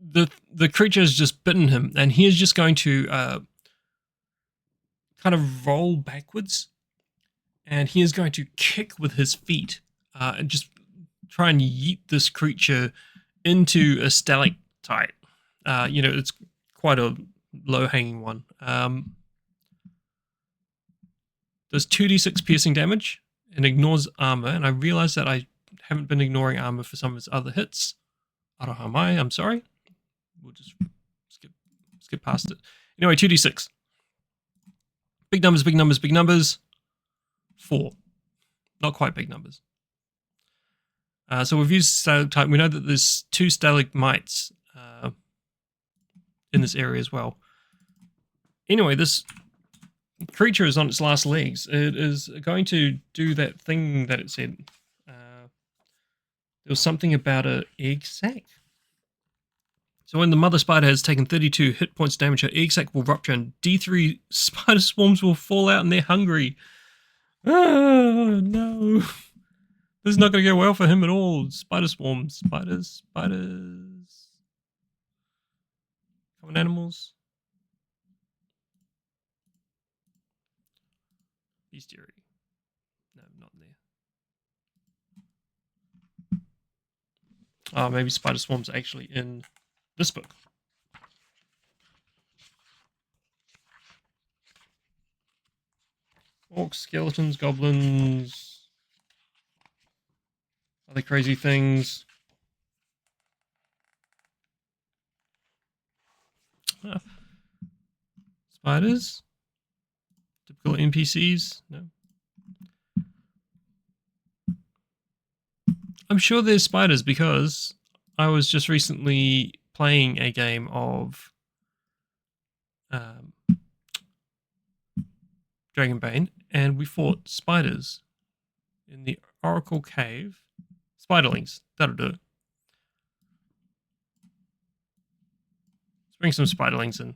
the creature has just bitten him, and he is just going to kind of roll backwards, and he is going to kick with his feet and just try and yeet this creature into a stalactite. It's quite a low-hanging one. Does 2d6 piercing damage and ignores armor, and I realize that I haven't been ignoring armor for some of his other hits. Arohamai, I'm sorry. We'll just skip past it. Anyway, 2d6. Big numbers, big numbers, big numbers. 4. Not quite big numbers. So we've used stalactite. We know that there's 2 stalagmites in this area as well. Anyway, this creature is on its last legs. It is going to do that thing that it said. There was something about an egg sac. So when the mother spider has taken 32 hit points damage, her egg sac will rupture and D3 spider swarms will fall out and they're hungry. Oh, no. This is not going to go well for him at all. Spider swarms. Spiders. Common animals. Bestiary. No, not there. Oh, maybe spider swarms are actually in this book. Orcs, skeletons, goblins, other crazy things. Spiders? Typical NPCs? No. I'm sure there's spiders because I was just recently playing a game of Dragonbane, and we fought spiders in the Oracle Cave. Spiderlings. That'll do it. Let's bring some spiderlings in.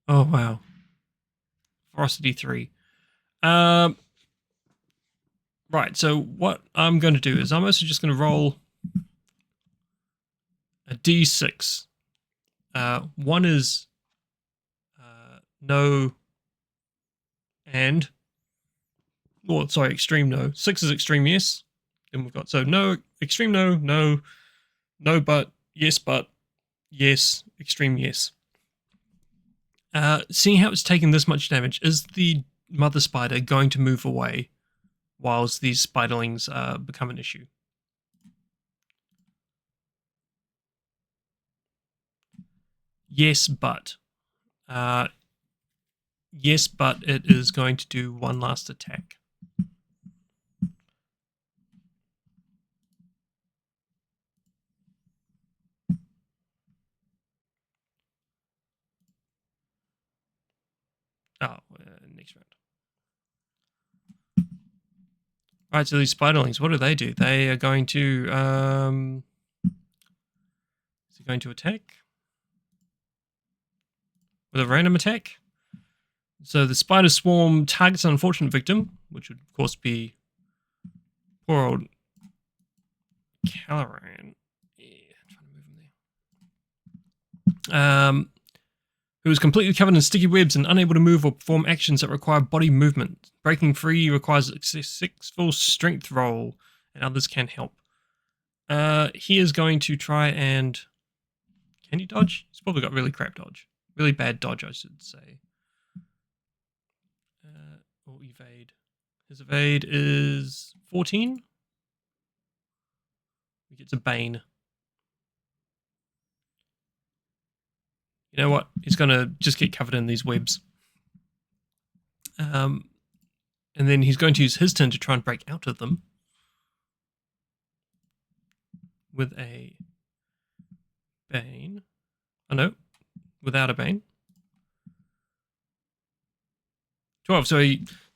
Oh, wow. Ferocity 3. Right, so what I'm going to do is I'm also just going to roll a d6. 1 is no and, well, sorry, extreme no. 6 is extreme yes. Then we've got, so no, extreme no, no, no but, yes, extreme yes. Seeing how it's taken this much damage, is the mother spider going to move away whilst these spiderlings become an issue? Yes, but. Yes, but it is going to do one last attack. Oh, next round. Alright, so these spiderlings, what do? They are going to... is it going to attack? With a random attack? So the spider swarm targets an unfortunate victim, which would of course be poor old Calaran. Yeah, I'm trying to move him there. Who is completely covered in sticky webs and unable to move or perform actions that require body movement. Breaking free requires a successful strength roll, and others can help. He is going to try and... Can he dodge? He's probably got really crap dodge. Really bad dodge, I should say. Or evade. His evade is 14. He gets a Bane. You know what? He's going to just get covered in these webs. And then he's going to use his turn to try and break out of them. With a Bane. Oh no, without a Bane. 12. So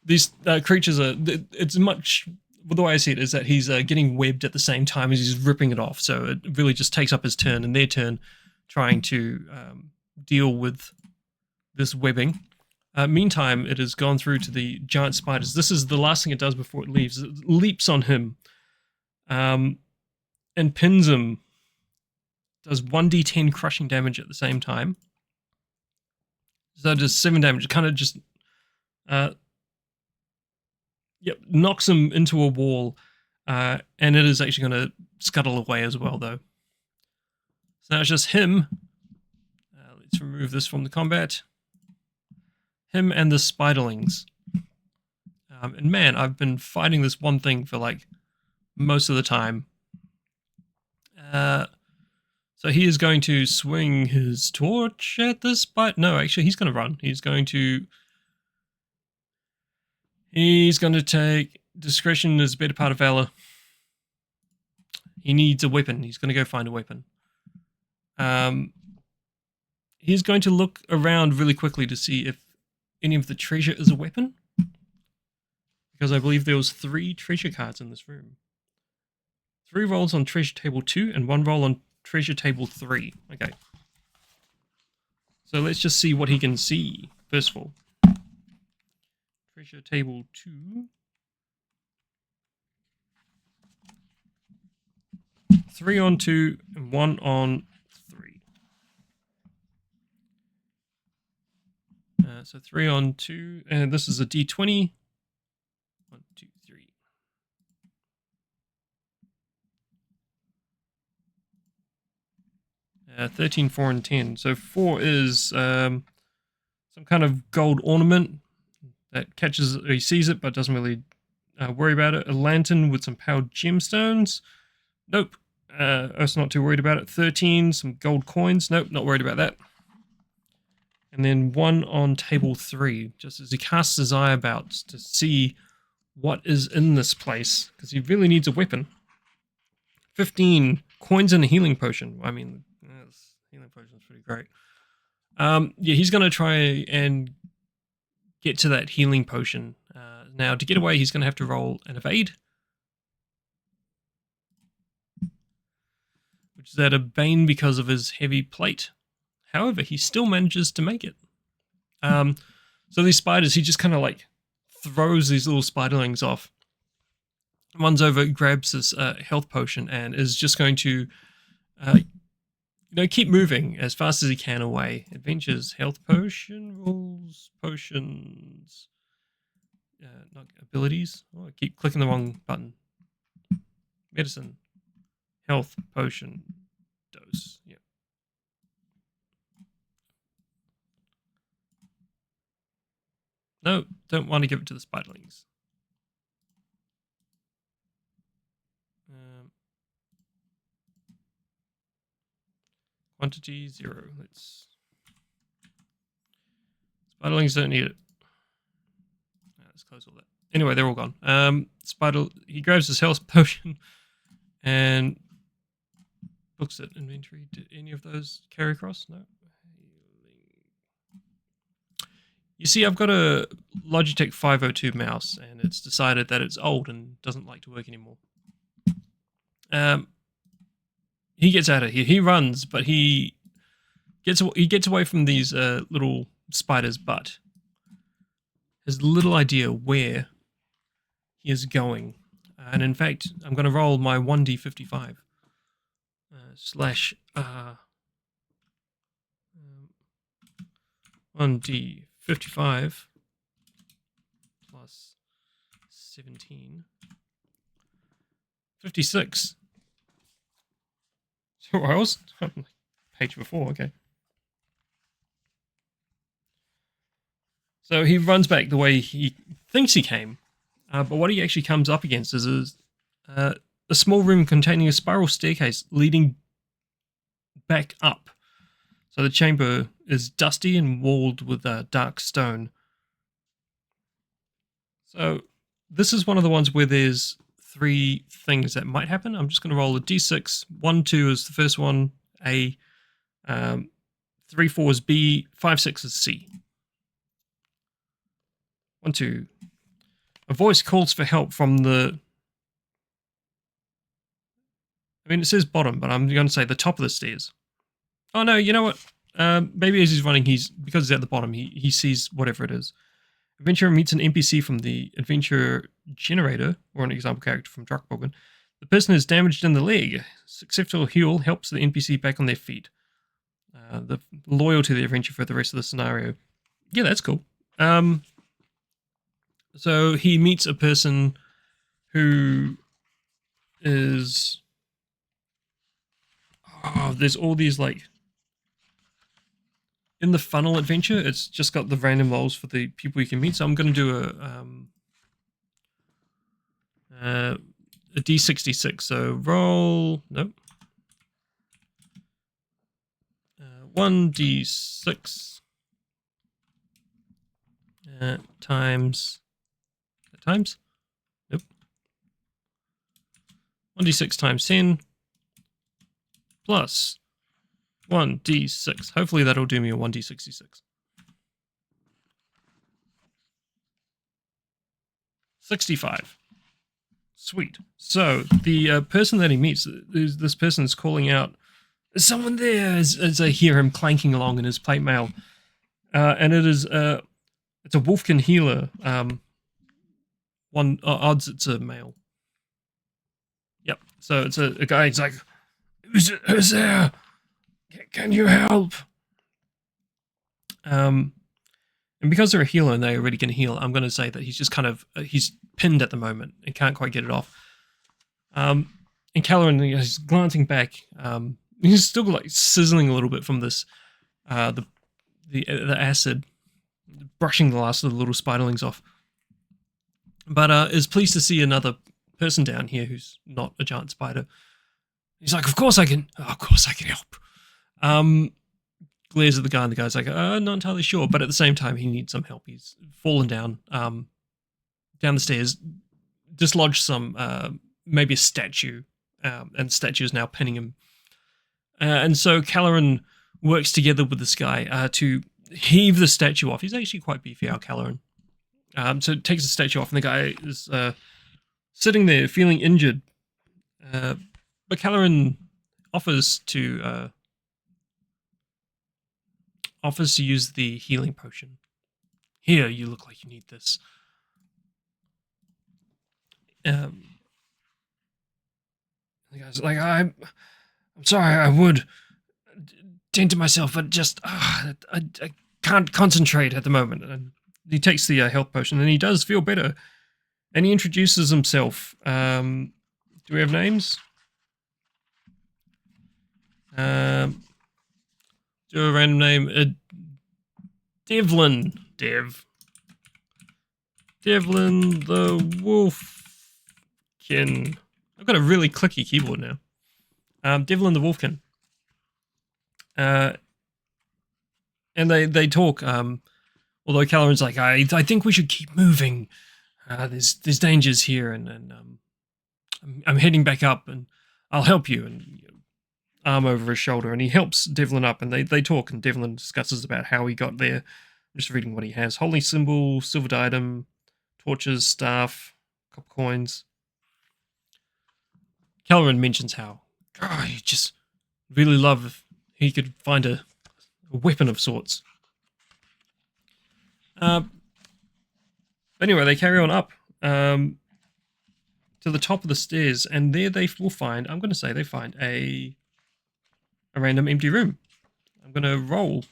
these creatures are... It's much... The way I see it is that he's getting webbed at the same time as he's ripping it off. So it really just takes up his turn and their turn trying to deal with this webbing. Meantime, it has gone through to the giant spiders. This is the last thing it does before it leaves. It leaps on him and pins him. Does 1d10 crushing damage at the same time. So it does 7 damage. It kind of just... knocks him into a wall, and it is actually going to scuttle away as well, though. So now it's just him. Let's remove this from the combat. Him and the spiderlings. And man, I've been fighting this one thing for like most of the time. So he is going to swing his torch at the spider. No, actually, he's going to run. He's going to take discretion as a better part of valor. He needs a weapon. He's going to go find a weapon. He's going to look around really quickly to see if any of the treasure is a weapon. Because I believe there was 3 treasure cards in this room. 3 rolls on treasure table 2 and 1 roll on treasure table 3. Okay. So let's just see what he can see, first of all. Treasure table 2. 3 on 2 and 1 on 3. So 3 on 2, and this is a d20. 1, 2, 3. 13, 4, and 10. So 4 is some kind of gold ornament that catches, he sees it but doesn't really worry about it. A lantern with some powered gemstones. Nope. Also not too worried about it. 13, some gold coins. Nope, not worried about that. And then 1 on table 3, just as he casts his eye about to see what is in this place, because he really needs a weapon. 15 coins and a healing potion. I mean, this healing potion is pretty great. Yeah, he's going to try and get to that healing potion. Now, to get away, he's going to have to roll an evade, which is at a bane because of his heavy plate. However, he still manages to make it. So these spiders, he just kind of like throws these little spiderlings off, runs over, grabs this health potion, and is just going to keep moving as fast as he can away. Adventures, health potion, rules, potions, not abilities. Oh, I keep clicking the wrong button. Medicine, health, potion, dose. Yep. No, don't want to give it to the spiderlings. Quantity 0. Spiderlings don't need it. Let's close all that. Anyway, they're all gone. He grabs his health potion and looks at inventory. Did any of those carry across? No. You see, I've got a Logitech 502 mouse, and it's decided that it's old and doesn't like to work anymore. He gets out of here. He runs, but he gets away from these little spiders, but has little idea where he is going. And in fact, I'm going to roll my 1d55 slash 1d55 plus 17. 56. So I was page before, okay. So he runs back the way he thinks he came, but what he actually comes up against is a small room containing a spiral staircase leading back up. So the chamber is dusty and walled with dark stone. So this is one of the ones where there's 3 things that might happen. I'm just going to roll a d6. 1, 2 is the first one, A. 3, 4 is B. 5, 6 is C. 1, 2. A voice calls for help from the... I mean, it says bottom, but I'm going to say the top of the stairs. Oh, no, you know what? Maybe as he's running, because he's at the bottom, he sees whatever it is. Adventurer meets an NPC from the adventure generator, or an example character from Drakborgen. The person is damaged in the leg. Successful heal helps the NPC back on their feet. Loyal to the adventure for the rest of the scenario. Yeah, that's cool. So he meets a person who is... Oh, there's all these, like... In the funnel adventure, it's just got the random rolls for the people you can meet. So I'm going to do a D66. So roll... Nope. 1d6 times... Nope. 1d6 times 10 plus 1d6. Hopefully that'll do me a 1d66. 65. Sweet. So the person that he meets, this person is calling out, "There's someone there!" as I hear him clanking along in his plate mail. And it's a Wolfkin healer. Odds it's a male. Yep. So it's a guy. He's like, "Who's there? Can you help?" And because they're a healer and they already can heal, I'm going to say that he's just kind of he's pinned at the moment and can't quite get it off. And Caloran is glancing back. He's still like sizzling a little bit from this, the acid, brushing the last of the little spiderlings off. But is pleased to see another person down here who's not a giant spider. He's like, "Of course I can. Oh, of course I can help." Glares at the guy, and the guy's like, "Not entirely sure," but at the same time, he needs some help. He's fallen down the stairs, dislodged some, maybe a statue, and the statue is now pinning him. And so Caloran works together with this guy to heave the statue off. He's actually quite beefy, our Caloran. So it takes the statue off, and the guy is sitting there feeling injured. But Caloran offers to use the healing potion. Here, you look like you need this. The guy's like, I'm sorry, I would tend to myself, but just I can't concentrate at the moment. And he takes the health potion, and he does feel better. And he introduces himself. Do we have names? Do a random name. Devlin. Devlin the Wolfkin. I've got a really clicky keyboard now. Devlin the Wolfkin. And they talk. Although Caloran's like, I think we should keep moving. There's dangers here, and I'm heading back up, and I'll help you. And arm over his shoulder, and he helps Devlin up, and they talk, and Devlin discusses about how he got there. I'm just reading what he has: holy symbol, silver diadem, torches, staff, copper coins. Caloran mentions how he just really love if he could find a weapon of sorts. Anyway, they carry on up to the top of the stairs, and there they will find, I'm going to say they find a random empty room. I'm going to roll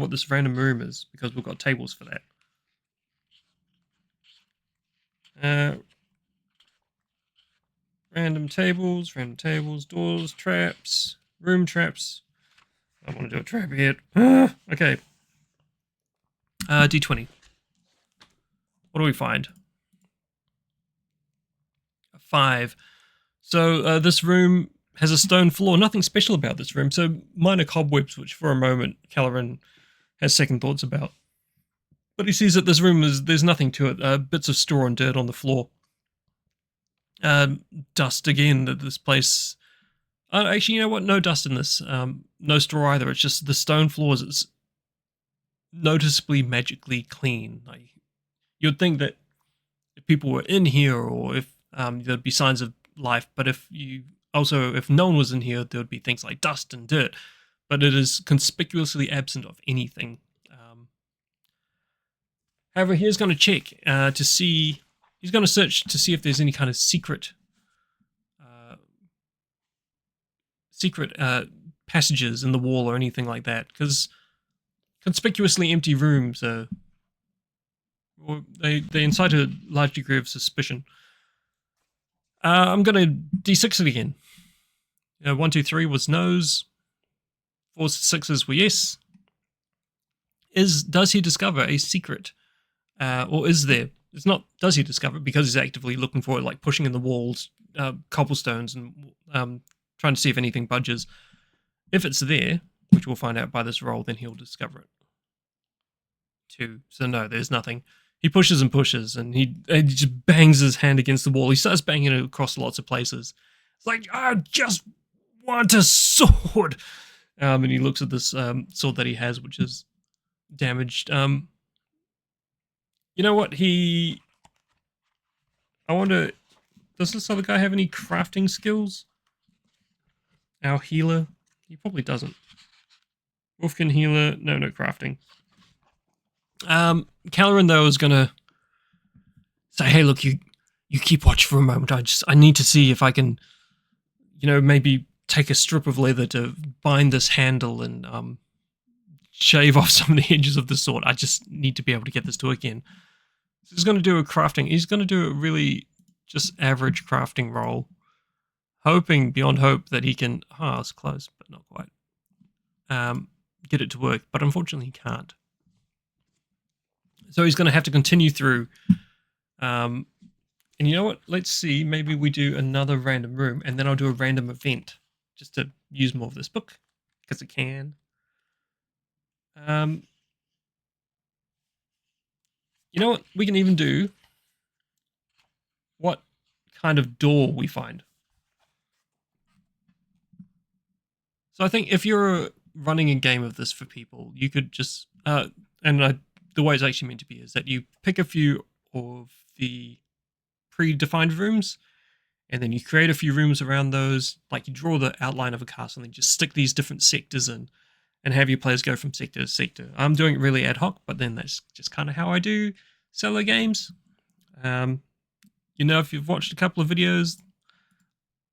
what this random room is, because we've got tables for that. Random tables, doors, traps, room traps. I want to do a trap here. Okay. D20. What do we find? A 5. So this room has a stone floor. Nothing special about this room. So minor cobwebs, which for a moment Caloran has second thoughts about. But he sees that this room there's nothing to it. Bits of straw and dirt on the floor. Dust again. This place. Actually, you know what? No dust in this. No straw either. It's just the stone floors. It's noticeably magically clean. Like, you'd think that if people were in here, or if there'd be signs of life, but if no one was in here, there would be things like dust and dirt. But it is conspicuously absent of anything. However, he's going to check to see. He's going to search to see if there's any kind of secret passages in the wall or anything like that, because conspicuously empty rooms they incite a large degree of suspicion. I'm going to D6 it again. 1, 2, 3 was no's. 4, 6s were yes. Does he discover a secret, or is there? It's not. Does he discover it, because he's actively looking for it, like pushing in the walls, cobblestones, and trying to see if anything budges. If it's there, which we'll find out by this roll, then he'll discover it. 2. So no, there's nothing. He pushes and pushes, and he just bangs his hand against the wall. He starts banging it across lots of places. It's like, I just want a sword. And he looks at this sword that he has, which is damaged. You know what? I wonder, does this other guy have any crafting skills? Our healer? He probably doesn't. Wolfkin healer, no crafting. Caloran, though, is gonna say, hey, look, you keep watch for a moment. I need to see if I can, maybe take a strip of leather to bind this handle and shave off some of the edges of the sword. I just need to be able to get this to work in. So he's going to do a crafting. He's going to do a really just average crafting roll, hoping beyond hope that he can, it's close, but not quite, get it to work. But unfortunately, he can't. So he's going to have to continue through. And you know what? Let's see. Maybe we do another random room, and then I'll do a random event just to use more of this book, because it can. You know what? We can even do what kind of door we find. So I think if you're running a game of this for people, you could just the the way it's actually meant to be is that you pick a few of the predefined rooms, and then you create a few rooms around those. Like you draw the outline of a castle, and then just stick these different sectors in, and have your players go from sector to sector. I'm doing it really ad hoc, but then that's just kind of how I do solo games. If you've watched a couple of videos,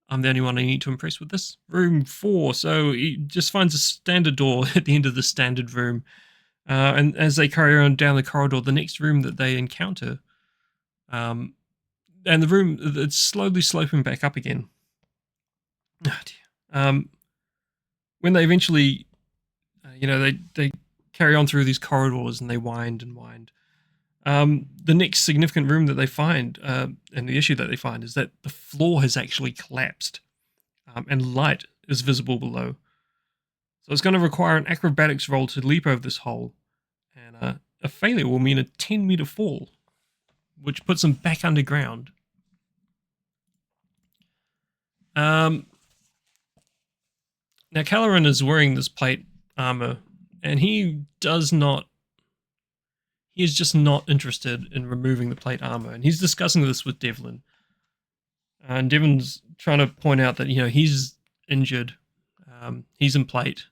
I'm the only one I need to impress with this. Room 4, so he just finds a standard door at the end of the standard room. And as they carry on down the corridor, the next room that they encounter, and the room, it's slowly sloping back up again. Oh dear. When they eventually, they carry on through these corridors and they wind and wind. The next significant room that they find, and the issue that they find, is that the floor has actually collapsed, and light is visible below. So it's going to require an acrobatics roll to leap over this hole, and a failure will mean a 10-meter fall, which puts them back underground. Now Caloran is wearing this plate armor, and he is just not interested in removing the plate armor, and he's discussing this with Devlin. And Devlin's trying to point out that, he's injured, he's in plate.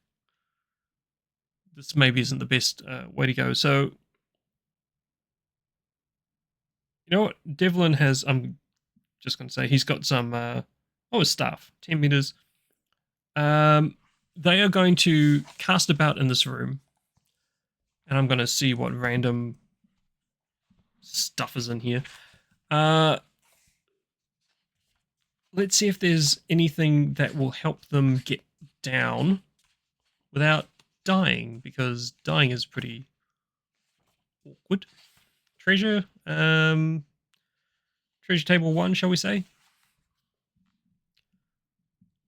This maybe isn't the best way to go. So, you know what? Devlin has, I'm just going to say, he's got some, his staff, 10 meters. They are going to cast about in this room, and I'm going to see what random stuff is in here. Let's see if there's anything that will help them get down without dying, because dying is pretty awkward. Treasure, treasure table 1, shall we say?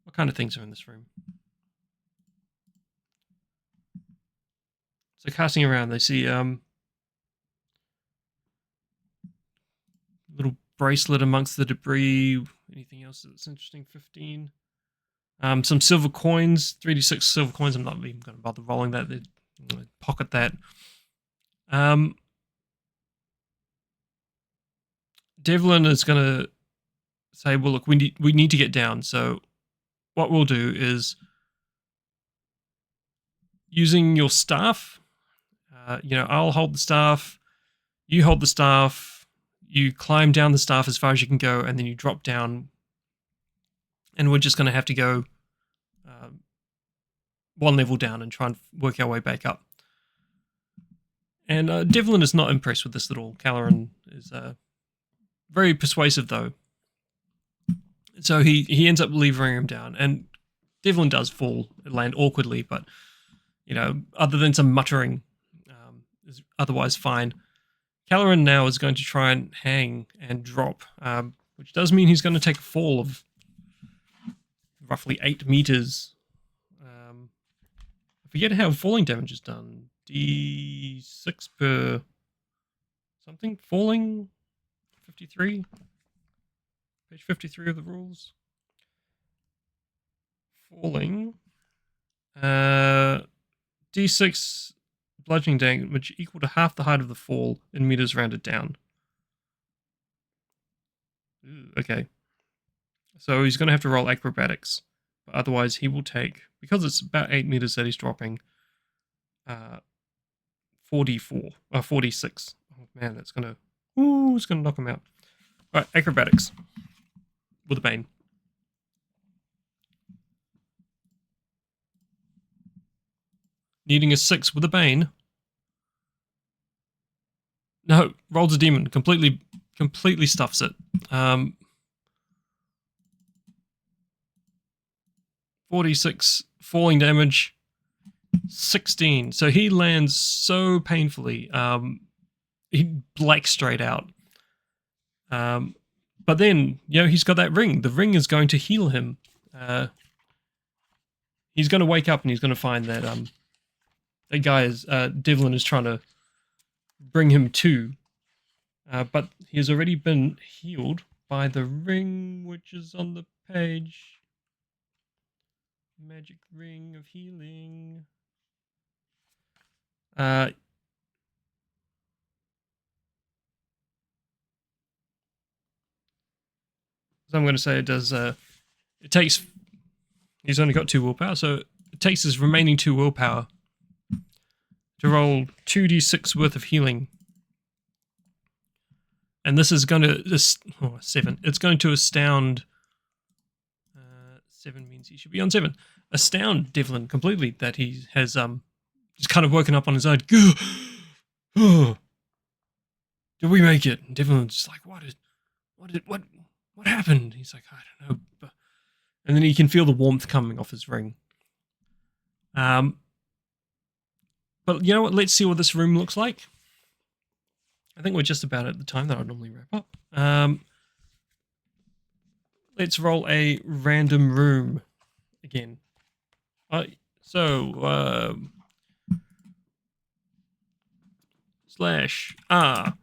What kind of things are in this room? So casting around, they see little bracelet amongst the debris. Anything else that's interesting? 15. Some silver coins, 3d6 silver coins. I'm not even going to bother rolling that. I'm going to pocket that. Devlin is going to say, well, look, we need to get down. So what we'll do is, using your staff, I'll hold the staff, you hold the staff, you climb down the staff as far as you can go, and then you drop down, and we're just going to have to go one level down and try and work our way back up. And Devlin is not impressed with this at all. Caloran is very persuasive, though. So he ends up levering him down, and Devlin does fall and land awkwardly, but, other than some muttering, is otherwise fine. Caloran now is going to try and hang and drop, which does mean he's going to take a fall of roughly 8 meters. I forget how falling damage is done. D6 per something? Falling? 53? Page 53 of the rules. Falling. D6 bludgeoning damage equal to half the height of the fall in meters rounded down. Ooh, okay. So he's going to have to roll acrobatics. But otherwise he will take, because it's about 8 meters that he's dropping, 46. Oh man, it's going to knock him out. Alright, acrobatics. With a bane. Needing a 6 with a bane. No, rolls a demon. Completely stuffs it. 46 falling damage. 16. So he lands so painfully. He blacks straight out. But then, he's got that ring. The ring is going to heal him. He's going to wake up and he's going to find that that guy is Devlin is trying to bring him to. But he has already been healed by the ring, which is on the page. Magic ring of healing. So I'm going to say it does. It takes. He's only got 2 willpower, so it takes his remaining 2 willpower to roll 2d6 worth of healing. And this is going to 7. It's going to astound. 7 means he should be on 7. Astound Devlin completely that he has just kind of woken up on his own. Oh, did we make it? And Devlin's just like, what happened? He's like, I don't know. And then he can feel the warmth coming off his ring. But you know what? Let's see what this room looks like. I think we're just about at the time that I normally wrap up. Let's roll a random room again. Slash R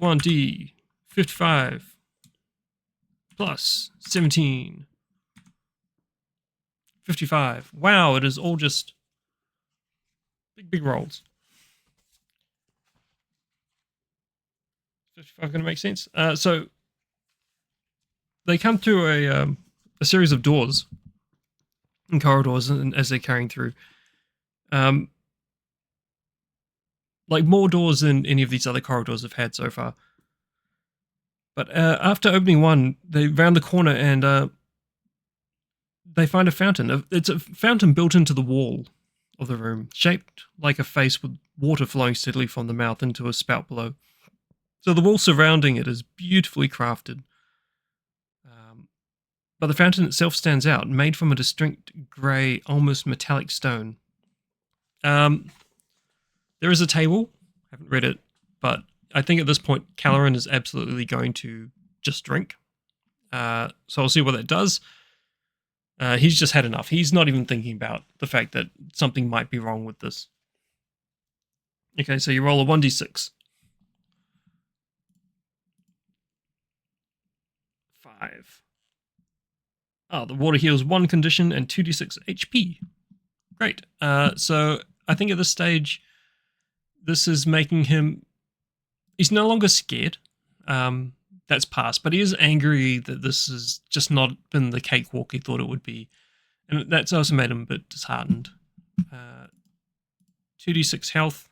1D 55 plus 17 55. Wow, it is all just big rolls. 55 going to make sense. So they come through a series of doors and corridors, and as they're carrying through, like more doors than any of these other corridors have had so far. But after opening one, they round the corner and they find a fountain. It's a fountain built into the wall of the room, shaped like a face with water flowing steadily from the mouth into a spout below. So the wall surrounding it is beautifully crafted. But the fountain itself stands out, made from a distinct grey, almost metallic stone. There is a table. I haven't read it, but I think at this point, Caloran is absolutely going to just drink. So I'll see what that does. He's just had enough. He's not even thinking about the fact that something might be wrong with this. Okay, so you roll a 1d6. 5. Oh, the water heals 1 condition and 2d6 HP. Great. So I think at this stage, this is making him... He's no longer scared. That's passed, but he is angry that this has just not been the cakewalk he thought it would be. And that's also made him a bit disheartened. 2d6 health.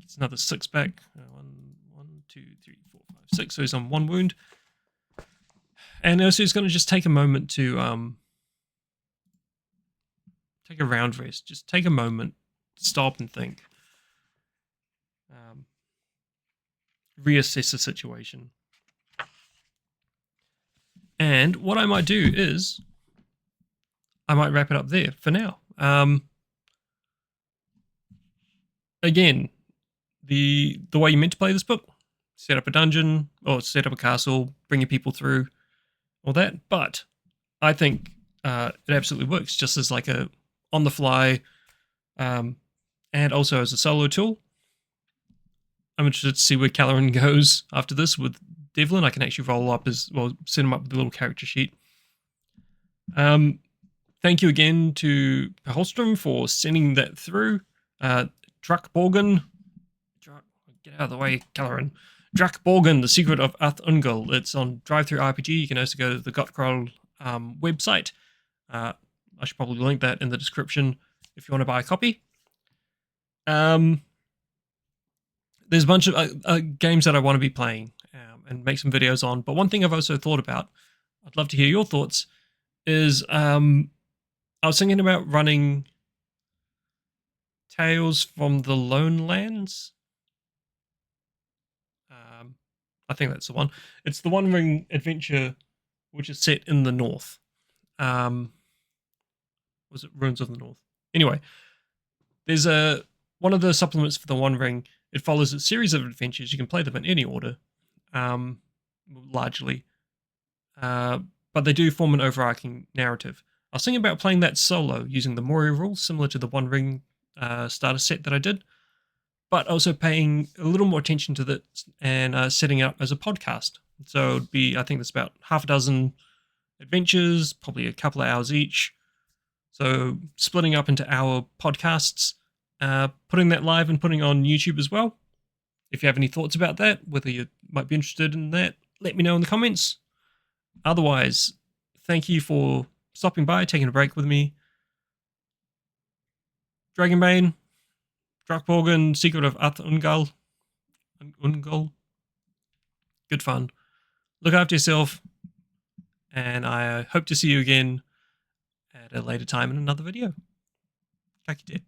It's another 6 back. 1, 2, 3, 4, 5, 6. So he's on 1 wound. And also he's going to just take a moment to take a round rest. Just take a moment, stop and think. Reassess the situation. And what I might do is I might wrap it up there for now. Again, the way you meant to play this book, set up a dungeon or set up a castle, bring your people through, all that. But I think it absolutely works just as like a on the fly, and also as a solo tool. I'm interested to see where Caloran goes after this with Devlin. I can actually roll up set him up with a little character sheet. Thank you again to Per Holmström for sending that through. Drakborgen. Get out of the way, Caloran. Drakborgen, The Secret of Ath Ungol. It's on DriveThruRPG. You can also go to the Gotkrol website. I should probably link that in the description if you want to buy a copy. There's a bunch of games that I want to be playing and make some videos on. But one thing I've also thought about, I'd love to hear your thoughts, is I was thinking about running Tales from the Lone Lands. I think that's the one. It's the One Ring adventure, which is set in the north. Was it Ruins of the North? Anyway, there's one of the supplements for the One Ring. It follows a series of adventures. You can play them in any order, largely. But they do form an overarching narrative. I was thinking about playing that solo using the Moria rules, similar to the One Ring starter set that I did, but also paying a little more attention to that and setting up as a podcast. So it'd be, I think there's about half a dozen adventures, probably a couple of hours each. So splitting up into hour podcasts, putting that live and putting on YouTube as well. If you have any thoughts about that, whether you might be interested in that, let me know in the comments. Otherwise, thank you for stopping by, taking a break with me. Dragonbane, Drakborgen, Secret of Ath Ungol. Good fun. Look after yourself, and I hope to see you again at a later time in another video. Ka kite.